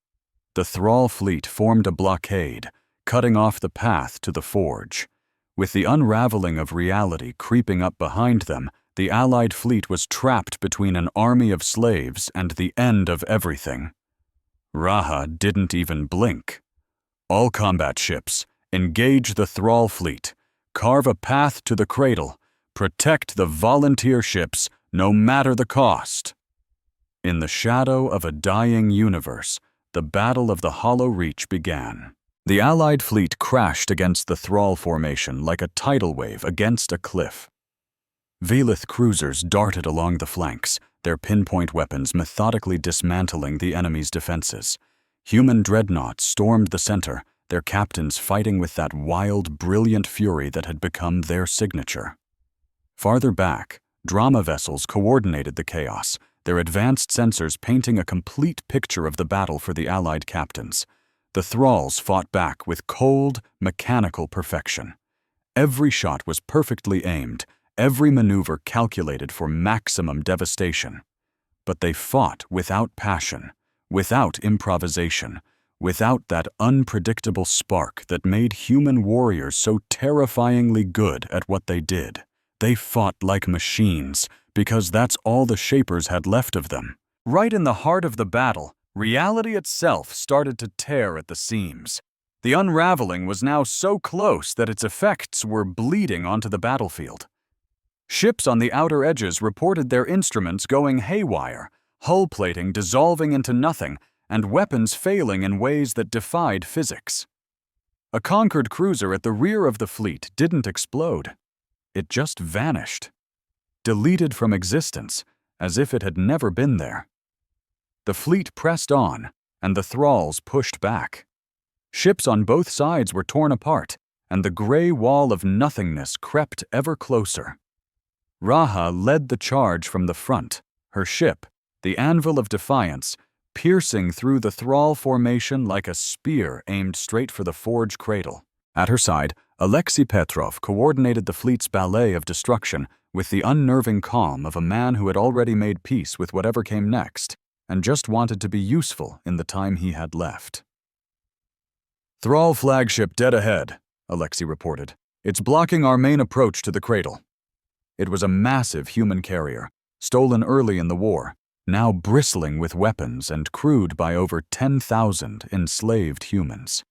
The Thrall fleet formed a blockade, cutting off the path to the forge. With the unraveling of reality creeping up behind them, the Allied fleet was trapped between an army of slaves and the end of everything. Raha didn't even blink. "All combat ships, engage the Thrall fleet. Carve a path to the cradle. Protect the volunteer ships, no matter the cost." In the shadow of a dying universe, the Battle of the Hollow Reach began. The Allied fleet crashed against the Thrall formation like a tidal wave against a cliff. Velith cruisers darted along the flanks, their pinpoint weapons methodically dismantling the enemy's defenses. Human dreadnoughts stormed the center, their captains fighting with that wild, brilliant fury that had become their signature. Farther back, drama vessels coordinated the chaos, their advanced sensors painting a complete picture of the battle for the Allied captains. The Thralls fought back with cold, mechanical perfection. Every shot was perfectly aimed, every maneuver calculated for maximum devastation. But they fought without passion, without improvisation, without that unpredictable spark that made human warriors so terrifyingly good at what they did. They fought like machines, because that's all the Shapers had left of them. Right in the heart of the battle, reality itself started to tear at the seams. The unraveling was now so close that its effects were bleeding onto the battlefield. Ships on the outer edges reported their instruments going haywire, hull plating dissolving into nothing, and weapons failing in ways that defied physics. A conquered cruiser at the rear of the fleet didn't explode. It just vanished, deleted from existence, as if it had never been there. The fleet pressed on, and the thralls pushed back. Ships on both sides were torn apart, and the gray wall of nothingness crept ever closer. Raha led the charge from the front, her ship, the Anvil of Defiance, piercing through the thrall formation like a spear aimed straight for the forge cradle. At her side, Alexei Petrov coordinated the fleet's ballet of destruction with the unnerving calm of a man who had already made peace with whatever came next and just wanted to be useful in the time he had left. "Thrall flagship dead ahead," Alexei reported. "It's blocking our main approach to the cradle." It was a massive human carrier, stolen early in the war, now bristling with weapons and crewed by over 10,000 enslaved humans.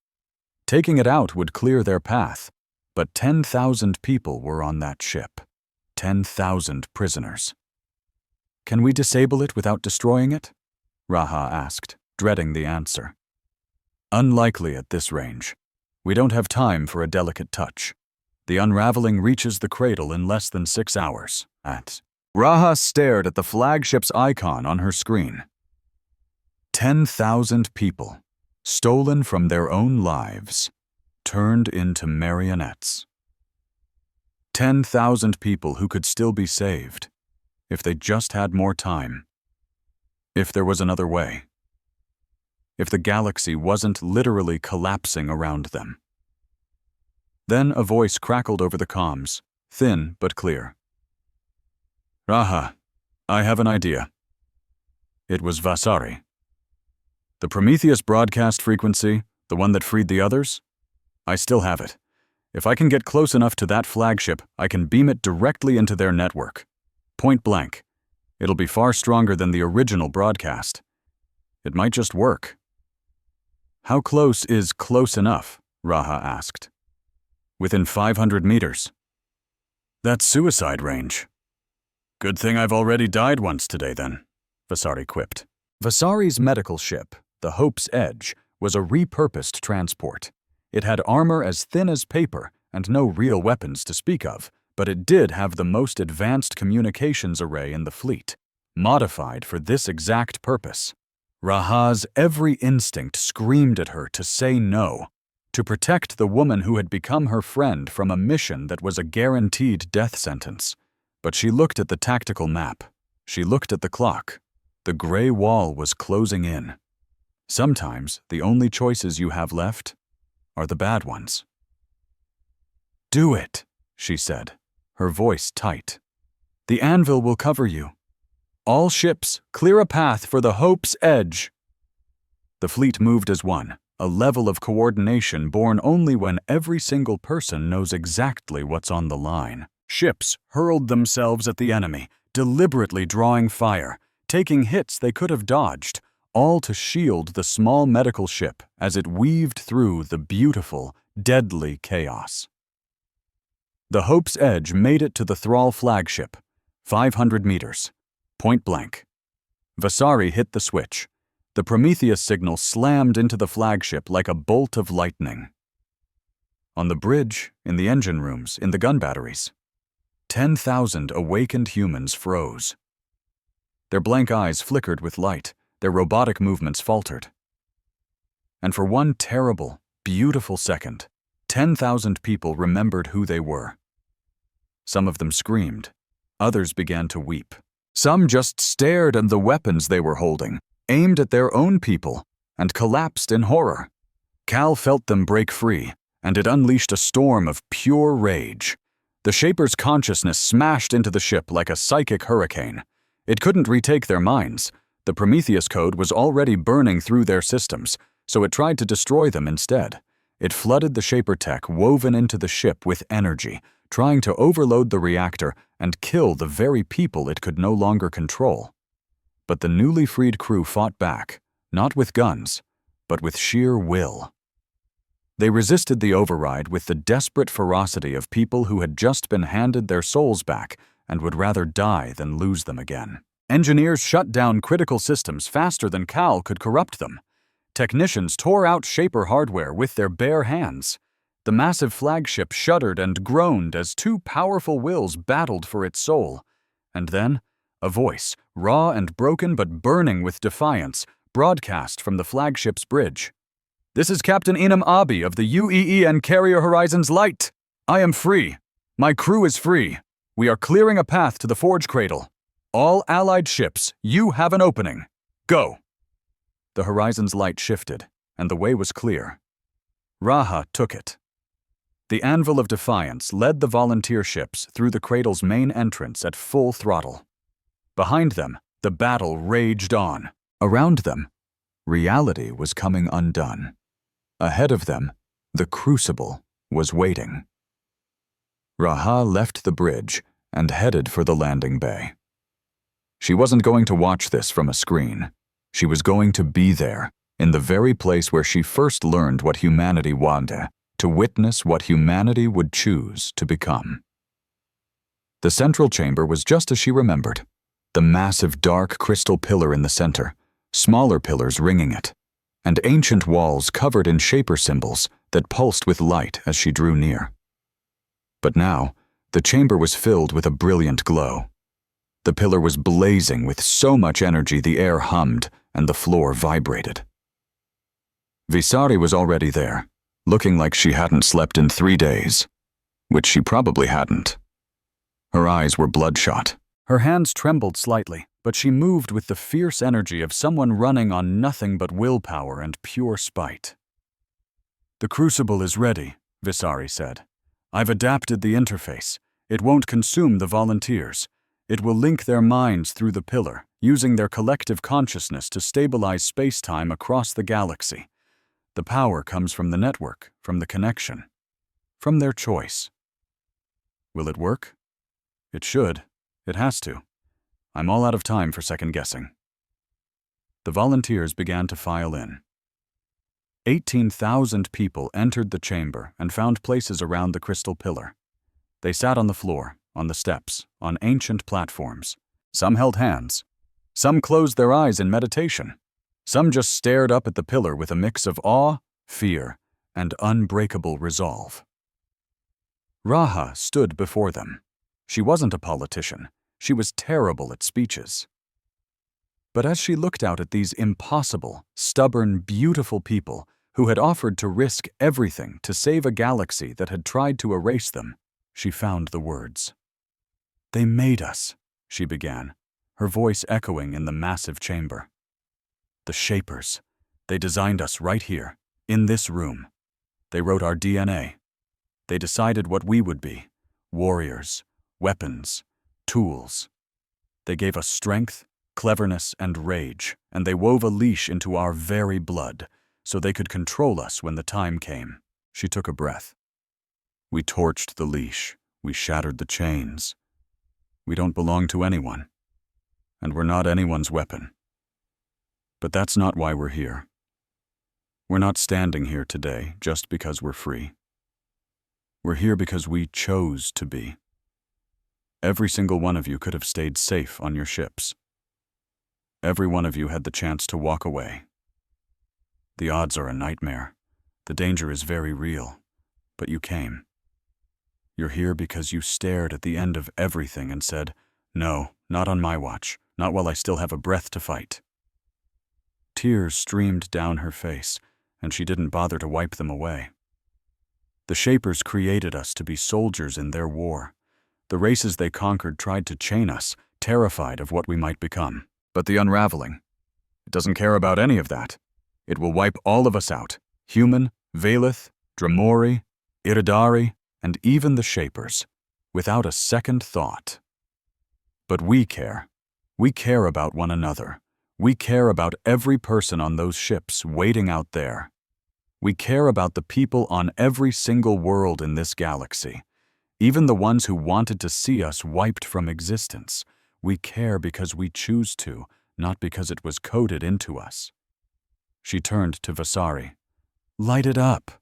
Taking it out would clear their path, but 10,000 people were on that ship. 10,000 prisoners. "Can we disable it without destroying it?" Raha asked, dreading the answer. "Unlikely at this range. We don't have time for a delicate touch. The unraveling reaches the cradle in less than 6 hours." Raha stared at the flagship's icon on her screen. 10,000 people, stolen from their own lives, turned into marionettes. 10,000 people who could still be saved, if they just had more time. If there was another way. If the galaxy wasn't literally collapsing around them. Then a voice crackled over the comms, thin but clear. "Raha, I have an idea." It was Vasari. "The Prometheus broadcast frequency, the one that freed the others? I still have it. If I can get close enough to that flagship, I can beam it directly into their network. Point blank. It'll be far stronger than the original broadcast. It might just work." "How close is close enough?" Raha asked. "Within 500 meters. That's suicide range." "Good thing I've already died once today, then," Vasari quipped. Vasari's medical ship, the Hope's Edge, was a repurposed transport. It had armor as thin as paper and no real weapons to speak of, but it did have the most advanced communications array in the fleet, modified for this exact purpose. Raha's every instinct screamed at her to say no, to protect the woman who had become her friend from a mission that was a guaranteed death sentence. But she looked at the tactical map. She looked at the clock. The gray wall was closing in. Sometimes the only choices you have left are the bad ones. "Do it," she said, her voice tight. "The Anvil will cover you. All ships, clear a path for the Hope's Edge." The fleet moved as one, a level of coordination born only when every single person knows exactly what's on the line. Ships hurled themselves at the enemy, deliberately drawing fire, taking hits they could have dodged, all to shield the small medical ship as it weaved through the beautiful, deadly chaos. The Hope's Edge made it to the Thrall flagship, 500 meters, point blank. Vasari hit the switch. The Prometheus signal slammed into the flagship like a bolt of lightning. On the bridge, in the engine rooms, in the gun batteries, 10,000 awakened humans froze. Their blank eyes flickered with light, their robotic movements faltered. And for one terrible, beautiful second, 10,000 people remembered who they were. Some of them screamed, others began to weep. Some just stared at the weapons they were holding, aimed at their own people, and collapsed in horror. Cal felt them break free, and it unleashed a storm of pure rage. The Shaper's consciousness smashed into the ship like a psychic hurricane. It couldn't retake their minds. The Prometheus code was already burning through their systems, so it tried to destroy them instead. It flooded the Shaper tech woven into the ship with energy, trying to overload the reactor and kill the very people it could no longer control. But the newly freed crew fought back, not with guns, but with sheer will. They resisted the override with the desperate ferocity of people who had just been handed their souls back and would rather die than lose them again. Engineers shut down critical systems faster than Cal could corrupt them. Technicians tore out Shaper hardware with their bare hands. The massive flagship shuddered and groaned as two powerful wills battled for its soul. And then, a voice, raw and broken but burning with defiance, broadcast from the flagship's bridge. "This is Captain Inam Abi of the UEE and Carrier Horizons Light. I am free. My crew is free. We are clearing a path to the Forge Cradle. All Allied ships, you have an opening. Go." The Horizons Light shifted, and the way was clear. Raha took it. The Anvil of Defiance led the volunteer ships through the cradle's main entrance at full throttle. Behind them, the battle raged on. Around them, reality was coming undone. Ahead of them, the Crucible was waiting. Raha left the bridge and headed for the landing bay. She wasn't going to watch this from a screen. She was going to be there, in the very place where she first learned what humanity wanted, to witness what humanity would choose to become. The central chamber was just as she remembered. The massive dark crystal pillar in the center, smaller pillars ringing it, and ancient walls covered in Shaper symbols that pulsed with light as she drew near. But now, the chamber was filled with a brilliant glow. The pillar was blazing with so much energy the air hummed and the floor vibrated. Visari was already there, looking like she hadn't slept in 3 days, which she probably hadn't. Her eyes were bloodshot. Her hands trembled slightly, but she moved with the fierce energy of someone running on nothing but willpower and pure spite. "The Crucible is ready," Visari said. "I've adapted the interface. It won't consume the volunteers. It will link their minds through the pillar, using their collective consciousness to stabilize space-time across the galaxy. The power comes from the network, from the connection, from their choice. Will it work? It should. It has to. I'm all out of time for second-guessing." The volunteers began to file in. 18,000 people entered the chamber and found places around the crystal pillar. They sat on the floor, on the steps, on ancient platforms. Some held hands. Some closed their eyes in meditation. Some just stared up at the pillar with a mix of awe, fear, and unbreakable resolve. Raha stood before them. She wasn't a politician. She was terrible at speeches. But as she looked out at these impossible, stubborn, beautiful people who had offered to risk everything to save a galaxy that had tried to erase them, she found the words. "They made us," she began, her voice echoing in the massive chamber. "The Shapers. They designed us right here, in this room. They wrote our DNA. They decided what we would be: warriors, weapons, tools. They gave us strength, cleverness, and rage, and they wove a leash into our very blood, so they could control us when the time came." She took a breath. "We torched the leash. We shattered the chains. We don't belong to anyone, and we're not anyone's weapon. But that's not why we're here. We're not standing here today just because we're free. We're here because we chose to be. Every single one of you could have stayed safe on your ships. Every one of you had the chance to walk away. The odds are a nightmare. The danger is very real, but you came. You're here because you stared at the end of everything and said, 'No, not on my watch, not while I still have a breath to fight.'" Tears streamed down her face, and she didn't bother to wipe them away. The Shapers created us to be soldiers in their war. The races they conquered tried to chain us, terrified of what we might become. But the unraveling, it doesn't care about any of that. It will wipe all of us out: human, Valith, Dromori, Iridari, and even the Shapers, without a second thought. But we care. We care about one another. We care about every person on those ships waiting out there. We care about the people on every single world in this galaxy, even the ones who wanted to see us wiped from existence. We care because we choose to, not because it was coded into us. She turned to Vasari. "Light it up."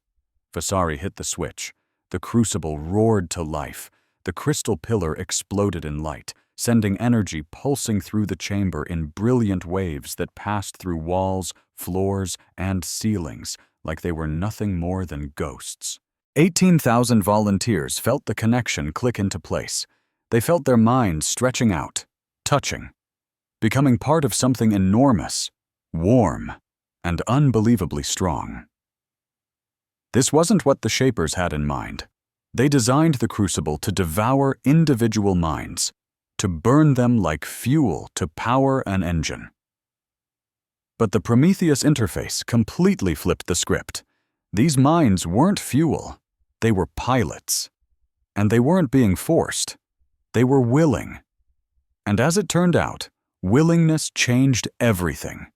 Vasari hit the switch. The crucible roared to life. The crystal pillar exploded in light, sending energy pulsing through the chamber in brilliant waves that passed through walls, floors, and ceilings like they were nothing more than ghosts. 18,000 volunteers felt the connection click into place. They felt their minds stretching out, touching, becoming part of something enormous, warm, and unbelievably strong. This wasn't what the Shapers had in mind. They designed the crucible to devour individual minds, to burn them like fuel to power an engine. But the Prometheus interface completely flipped the script. These minds weren't fuel, they were pilots. And they weren't being forced, they were willing. And as it turned out, willingness changed everything.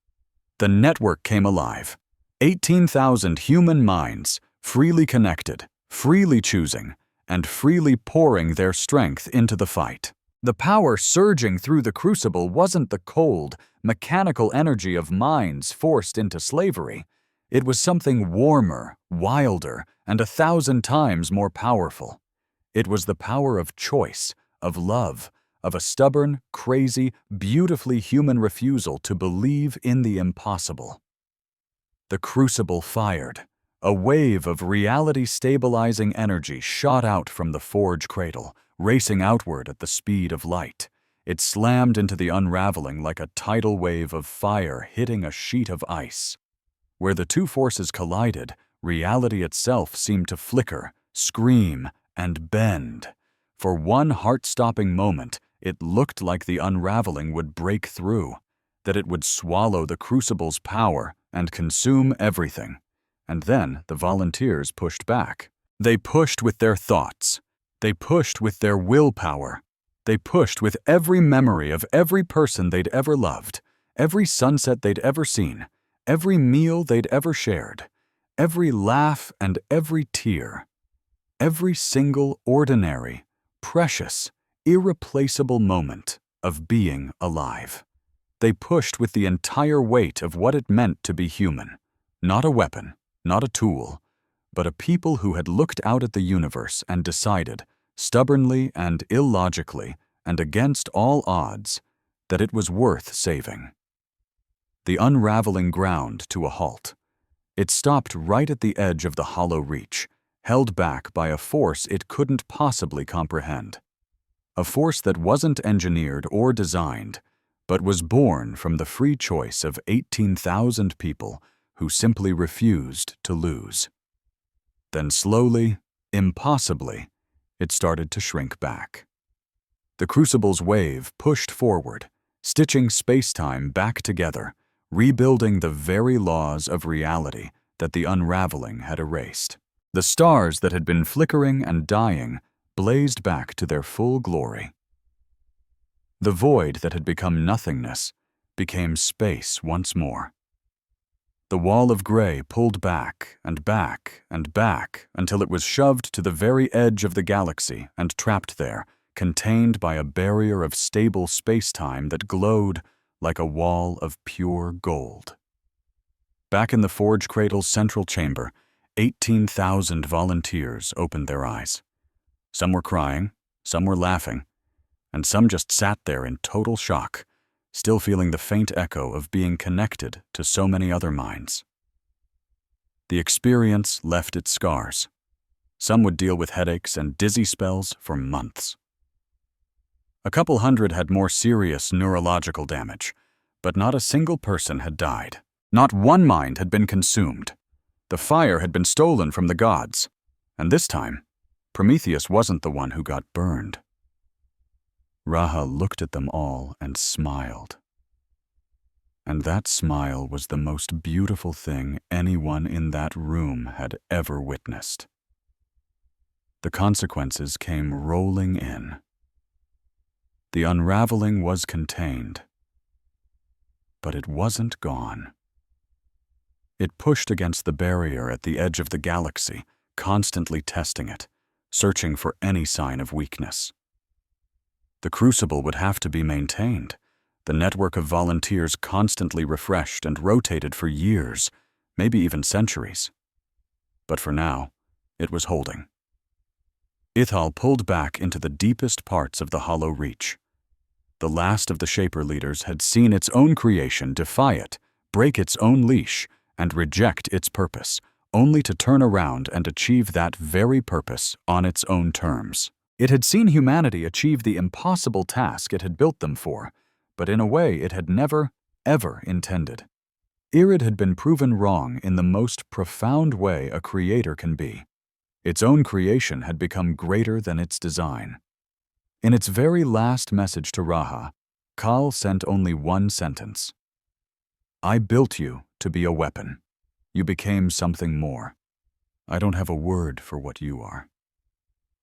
The network came alive. 18,000 human minds, freely connected, freely choosing, and freely pouring their strength into the fight. The power surging through the crucible wasn't the cold, mechanical energy of minds forced into slavery. It was something warmer, wilder, and 1,000 times more powerful. It was the power of choice, of love, of a stubborn, crazy, beautifully human refusal to believe in the impossible. The crucible fired. A wave of reality-stabilizing energy shot out from the forge cradle, racing outward at the speed of light. It slammed into the unraveling like a tidal wave of fire hitting a sheet of ice. Where the two forces collided, reality itself seemed to flicker, scream, and bend. For one heart-stopping moment, it looked like the unraveling would break through, that it would swallow the crucible's power and consume everything. And then the volunteers pushed back. They pushed with their thoughts. They pushed with their willpower. They pushed with every memory of every person they'd ever loved, every sunset they'd ever seen, every meal they'd ever shared, every laugh and every tear, every single ordinary, precious, irreplaceable moment of being alive. They pushed with the entire weight of what it meant to be human, not a weapon, not a tool, but a people who had looked out at the universe and decided, stubbornly and illogically and against all odds, that it was worth saving. The unraveling ground to a halt. It stopped right at the edge of the hollow reach, held back by a force it couldn't possibly comprehend. A force that wasn't engineered or designed, but was born from the free choice of 18,000 people who simply refused to lose. Then slowly, impossibly, it started to shrink back. The crucible's wave pushed forward, stitching space-time back together, rebuilding the very laws of reality that the unraveling had erased. The stars that had been flickering and dying blazed back to their full glory. The void that had become nothingness became space once more. The wall of gray pulled back and back and back until it was shoved to the very edge of the galaxy and trapped there, contained by a barrier of stable space-time that glowed like a wall of pure gold. Back in the forge cradle's central chamber, 18,000 volunteers opened their eyes. Some were crying, some were laughing, and some just sat there in total shock, still feeling the faint echo of being connected to so many other minds. The experience left its scars. Some would deal with headaches and dizzy spells for months. A couple hundred had more serious neurological damage, but not a single person had died. Not one mind had been consumed. The fire had been stolen from the gods, and this time, Prometheus wasn't the one who got burned. Raha looked at them all and smiled. And that smile was the most beautiful thing anyone in that room had ever witnessed. The consequences came rolling in. The unraveling was contained. But it wasn't gone. It pushed against the barrier at the edge of the galaxy, constantly testing it, searching for any sign of weakness. The crucible would have to be maintained, the network of volunteers constantly refreshed and rotated for years, maybe even centuries. But for now, it was holding. Ithal pulled back into the deepest parts of the hollow reach. The last of the Shaper leaders had seen its own creation defy it, break its own leash, and reject its purpose, only to turn around and achieve that very purpose on its own terms. It had seen humanity achieve the impossible task it had built them for, but in a way it had never, ever intended. Irid had been proven wrong in the most profound way a creator can be. Its own creation had become greater than its design. In its very last message to Raha, Kal sent only one sentence. "I built you to be a weapon. You became something more. I don't have a word for what you are."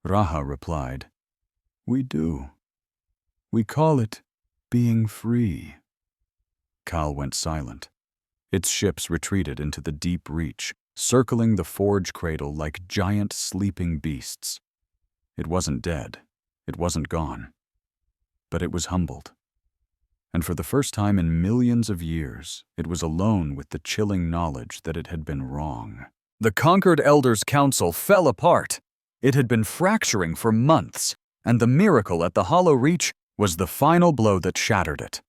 Raha replied, "We do. We call it being free." Kal went silent. Its ships retreated into the deep reach, circling the forge cradle like giant sleeping beasts. It wasn't dead. It wasn't gone. But it was humbled. And for the first time in millions of years, it was alone with the chilling knowledge that it had been wrong. The conquered Elders' Council fell apart. It had been fracturing for months, and the miracle at the Hollow Reach was the final blow that shattered it.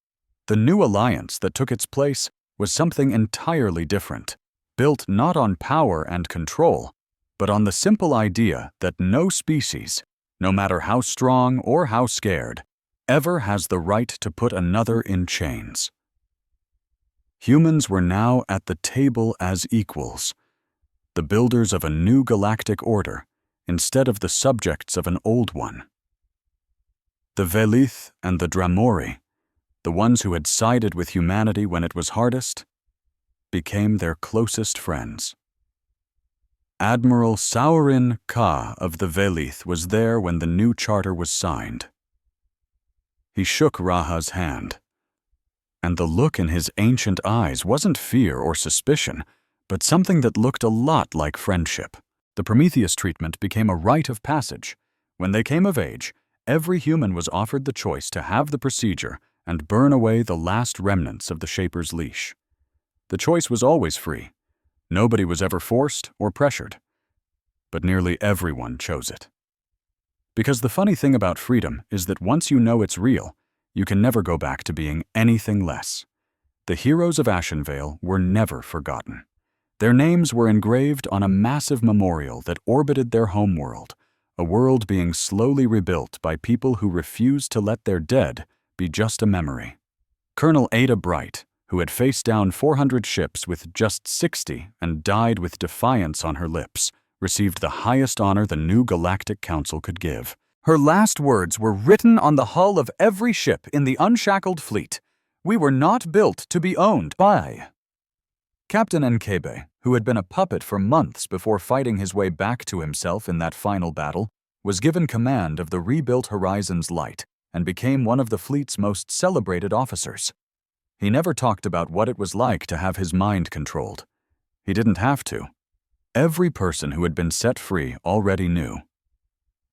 The new alliance that took its place was something entirely different, built not on power and control, but on the simple idea that no species, no matter how strong or how scared, ever has the right to put another in chains. Humans were now at the table as equals, the builders of a new galactic order instead of the subjects of an old one. The Velith and the Dramori, the ones who had sided with humanity when it was hardest, became their closest friends. Admiral Saurin Ka of the Velith was there when the new charter was signed. He shook Raha's hand, and the look in his ancient eyes wasn't fear or suspicion, but something that looked a lot like friendship. The Prometheus treatment became a rite of passage. When they came of age, every human was offered the choice to have the procedure and burn away the last remnants of the Shaper's leash. The choice was always free. Nobody was ever forced or pressured. But nearly everyone chose it. Because the funny thing about freedom is that once you know it's real, you can never go back to being anything less. The heroes of Ashenvale were never forgotten. Their names were engraved on a massive memorial that orbited their homeworld, a world being slowly rebuilt by people who refused to let their dead be just a memory. Colonel Ada Bright, who had faced down 400 ships with just 60 and died with defiance on her lips, received the highest honor the new Galactic Council could give. Her last words were written on the hull of every ship in the unshackled fleet. "We were not built to be owned by." Captain Nkebe, who had been a puppet for months before fighting his way back to himself in that final battle, was given command of the rebuilt Horizon's Light and became one of the fleet's most celebrated officers. He never talked about what it was like to have his mind controlled. He didn't have to. Every person who had been set free already knew.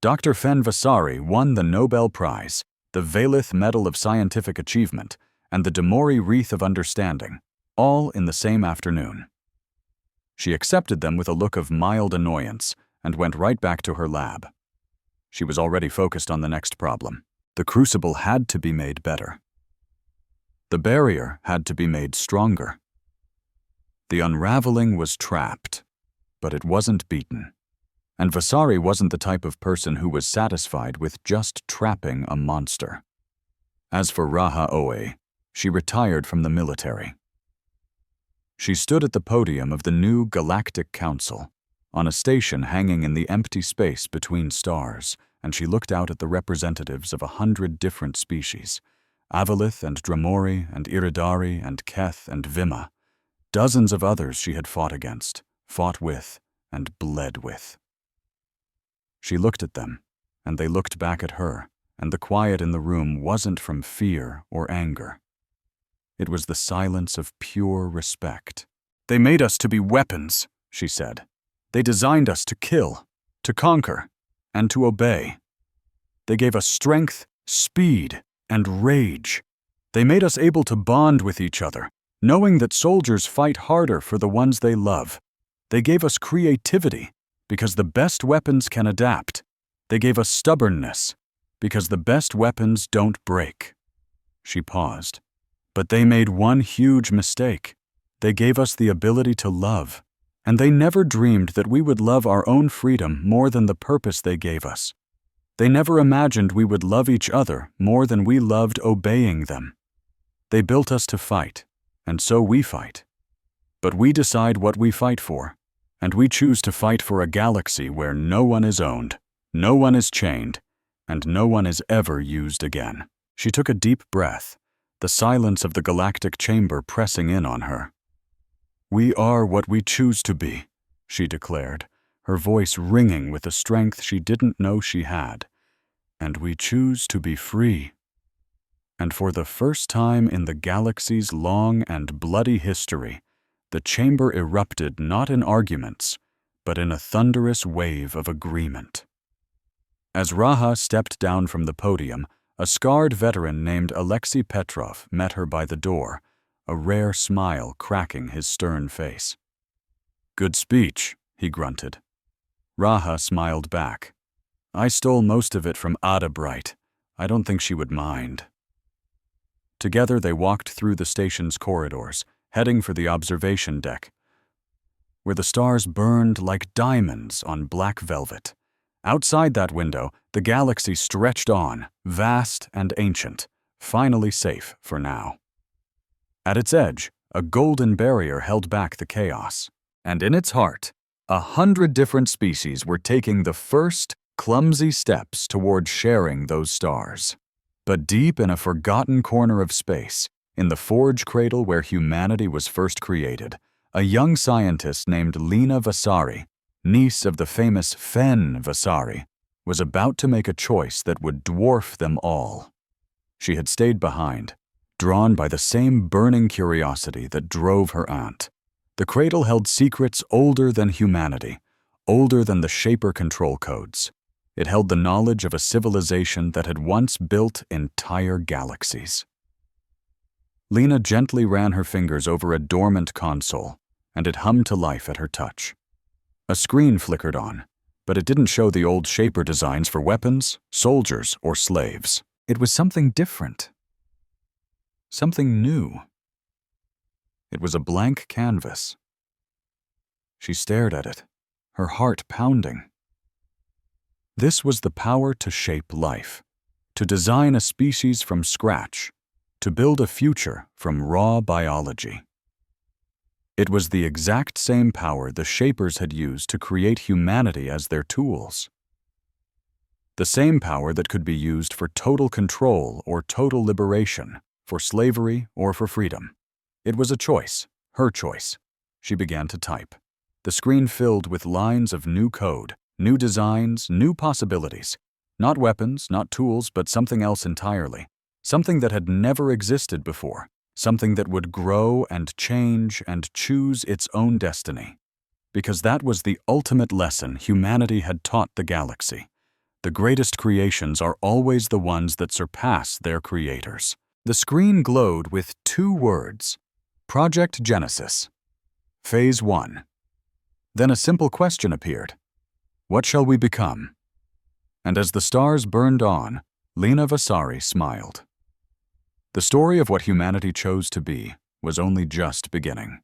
Dr. Fen Vasari won the Nobel Prize, the Velith Medal of Scientific Achievement, and the Demori Wreath of Understanding, all in the same afternoon. She accepted them with a look of mild annoyance and went right back to her lab. She was already focused on the next problem. The crucible had to be made better. The barrier had to be made stronger. The unraveling was trapped, but it wasn't beaten. And Vasari wasn't the type of person who was satisfied with just trapping a monster. As for Raha Oe, she retired from the military. She stood at the podium of the new Galactic Council, on a station hanging in the empty space between stars, and she looked out at the representatives of 100 different species, Avalith and Dramori and Iridari and Keth and Vima, dozens of others she had fought against, fought with, and bled with. She looked at them, and they looked back at her, and the quiet in the room wasn't from fear or anger. It was the silence of pure respect. "They made us to be weapons," she said. "They designed us to kill, to conquer, and to obey. They gave us strength, speed, and rage. They made us able to bond with each other, knowing that soldiers fight harder for the ones they love. They gave us creativity, because the best weapons can adapt. They gave us stubbornness, because the best weapons don't break." She paused. "But they made one huge mistake. They gave us the ability to love, and they never dreamed that we would love our own freedom more than the purpose they gave us. They never imagined we would love each other more than we loved obeying them. They built us to fight, and so we fight. But we decide what we fight for, and we choose to fight for a galaxy where no one is owned, no one is chained, and no one is ever used again." She took a deep breath, the silence of the galactic chamber pressing in on her. "We are what we choose to be," she declared, her voice ringing with a strength she didn't know she had. "And we choose to be free." And for the first time in the galaxy's long and bloody history, the chamber erupted not in arguments, but in a thunderous wave of agreement. As Raha stepped down from the podium, a scarred veteran named Alexei Petrov met her by the door, a rare smile cracking his stern face. "Good speech," he grunted. Raha smiled back. "I stole most of it from Ada Bright. I don't think she would mind." Together they walked through the station's corridors, heading for the observation deck, where the stars burned like diamonds on black velvet. Outside that window, the galaxy stretched on, vast and ancient, finally safe for now. At its edge, a golden barrier held back the chaos, and in its heart, 100 different species were taking the first, clumsy steps toward sharing those stars. But deep in a forgotten corner of space, in the forge cradle where humanity was first created, a young scientist named Lena Vasari, niece of the famous Fen Vasari, was about to make a choice that would dwarf them all. She had stayed behind, drawn by the same burning curiosity that drove her aunt. The cradle held secrets older than humanity, older than the Shaper control codes. It held the knowledge of a civilization that had once built entire galaxies. Lena gently ran her fingers over a dormant console, and it hummed to life at her touch. A screen flickered on, but it didn't show the old Shaper designs for weapons, soldiers, or slaves. It was something different. Something new. It was a blank canvas. She stared at it, her heart pounding. This was the power to shape life, to design a species from scratch, to build a future from raw biology. It was the exact same power the Shapers had used to create humanity as their tools. The same power that could be used for total control or total liberation, for slavery or for freedom. It was a choice, her choice. She began to type. The screen filled with lines of new code, new designs, new possibilities. Not weapons, not tools, but something else entirely. Something that had never existed before. Something that would grow and change and choose its own destiny. Because that was the ultimate lesson humanity had taught the galaxy. The greatest creations are always the ones that surpass their creators. The screen glowed with 2 words: Project Genesis. Phase 1. Then a simple question appeared. What shall we become? And as the stars burned on, Lena Vasari smiled. The story of what humanity chose to be was only just beginning.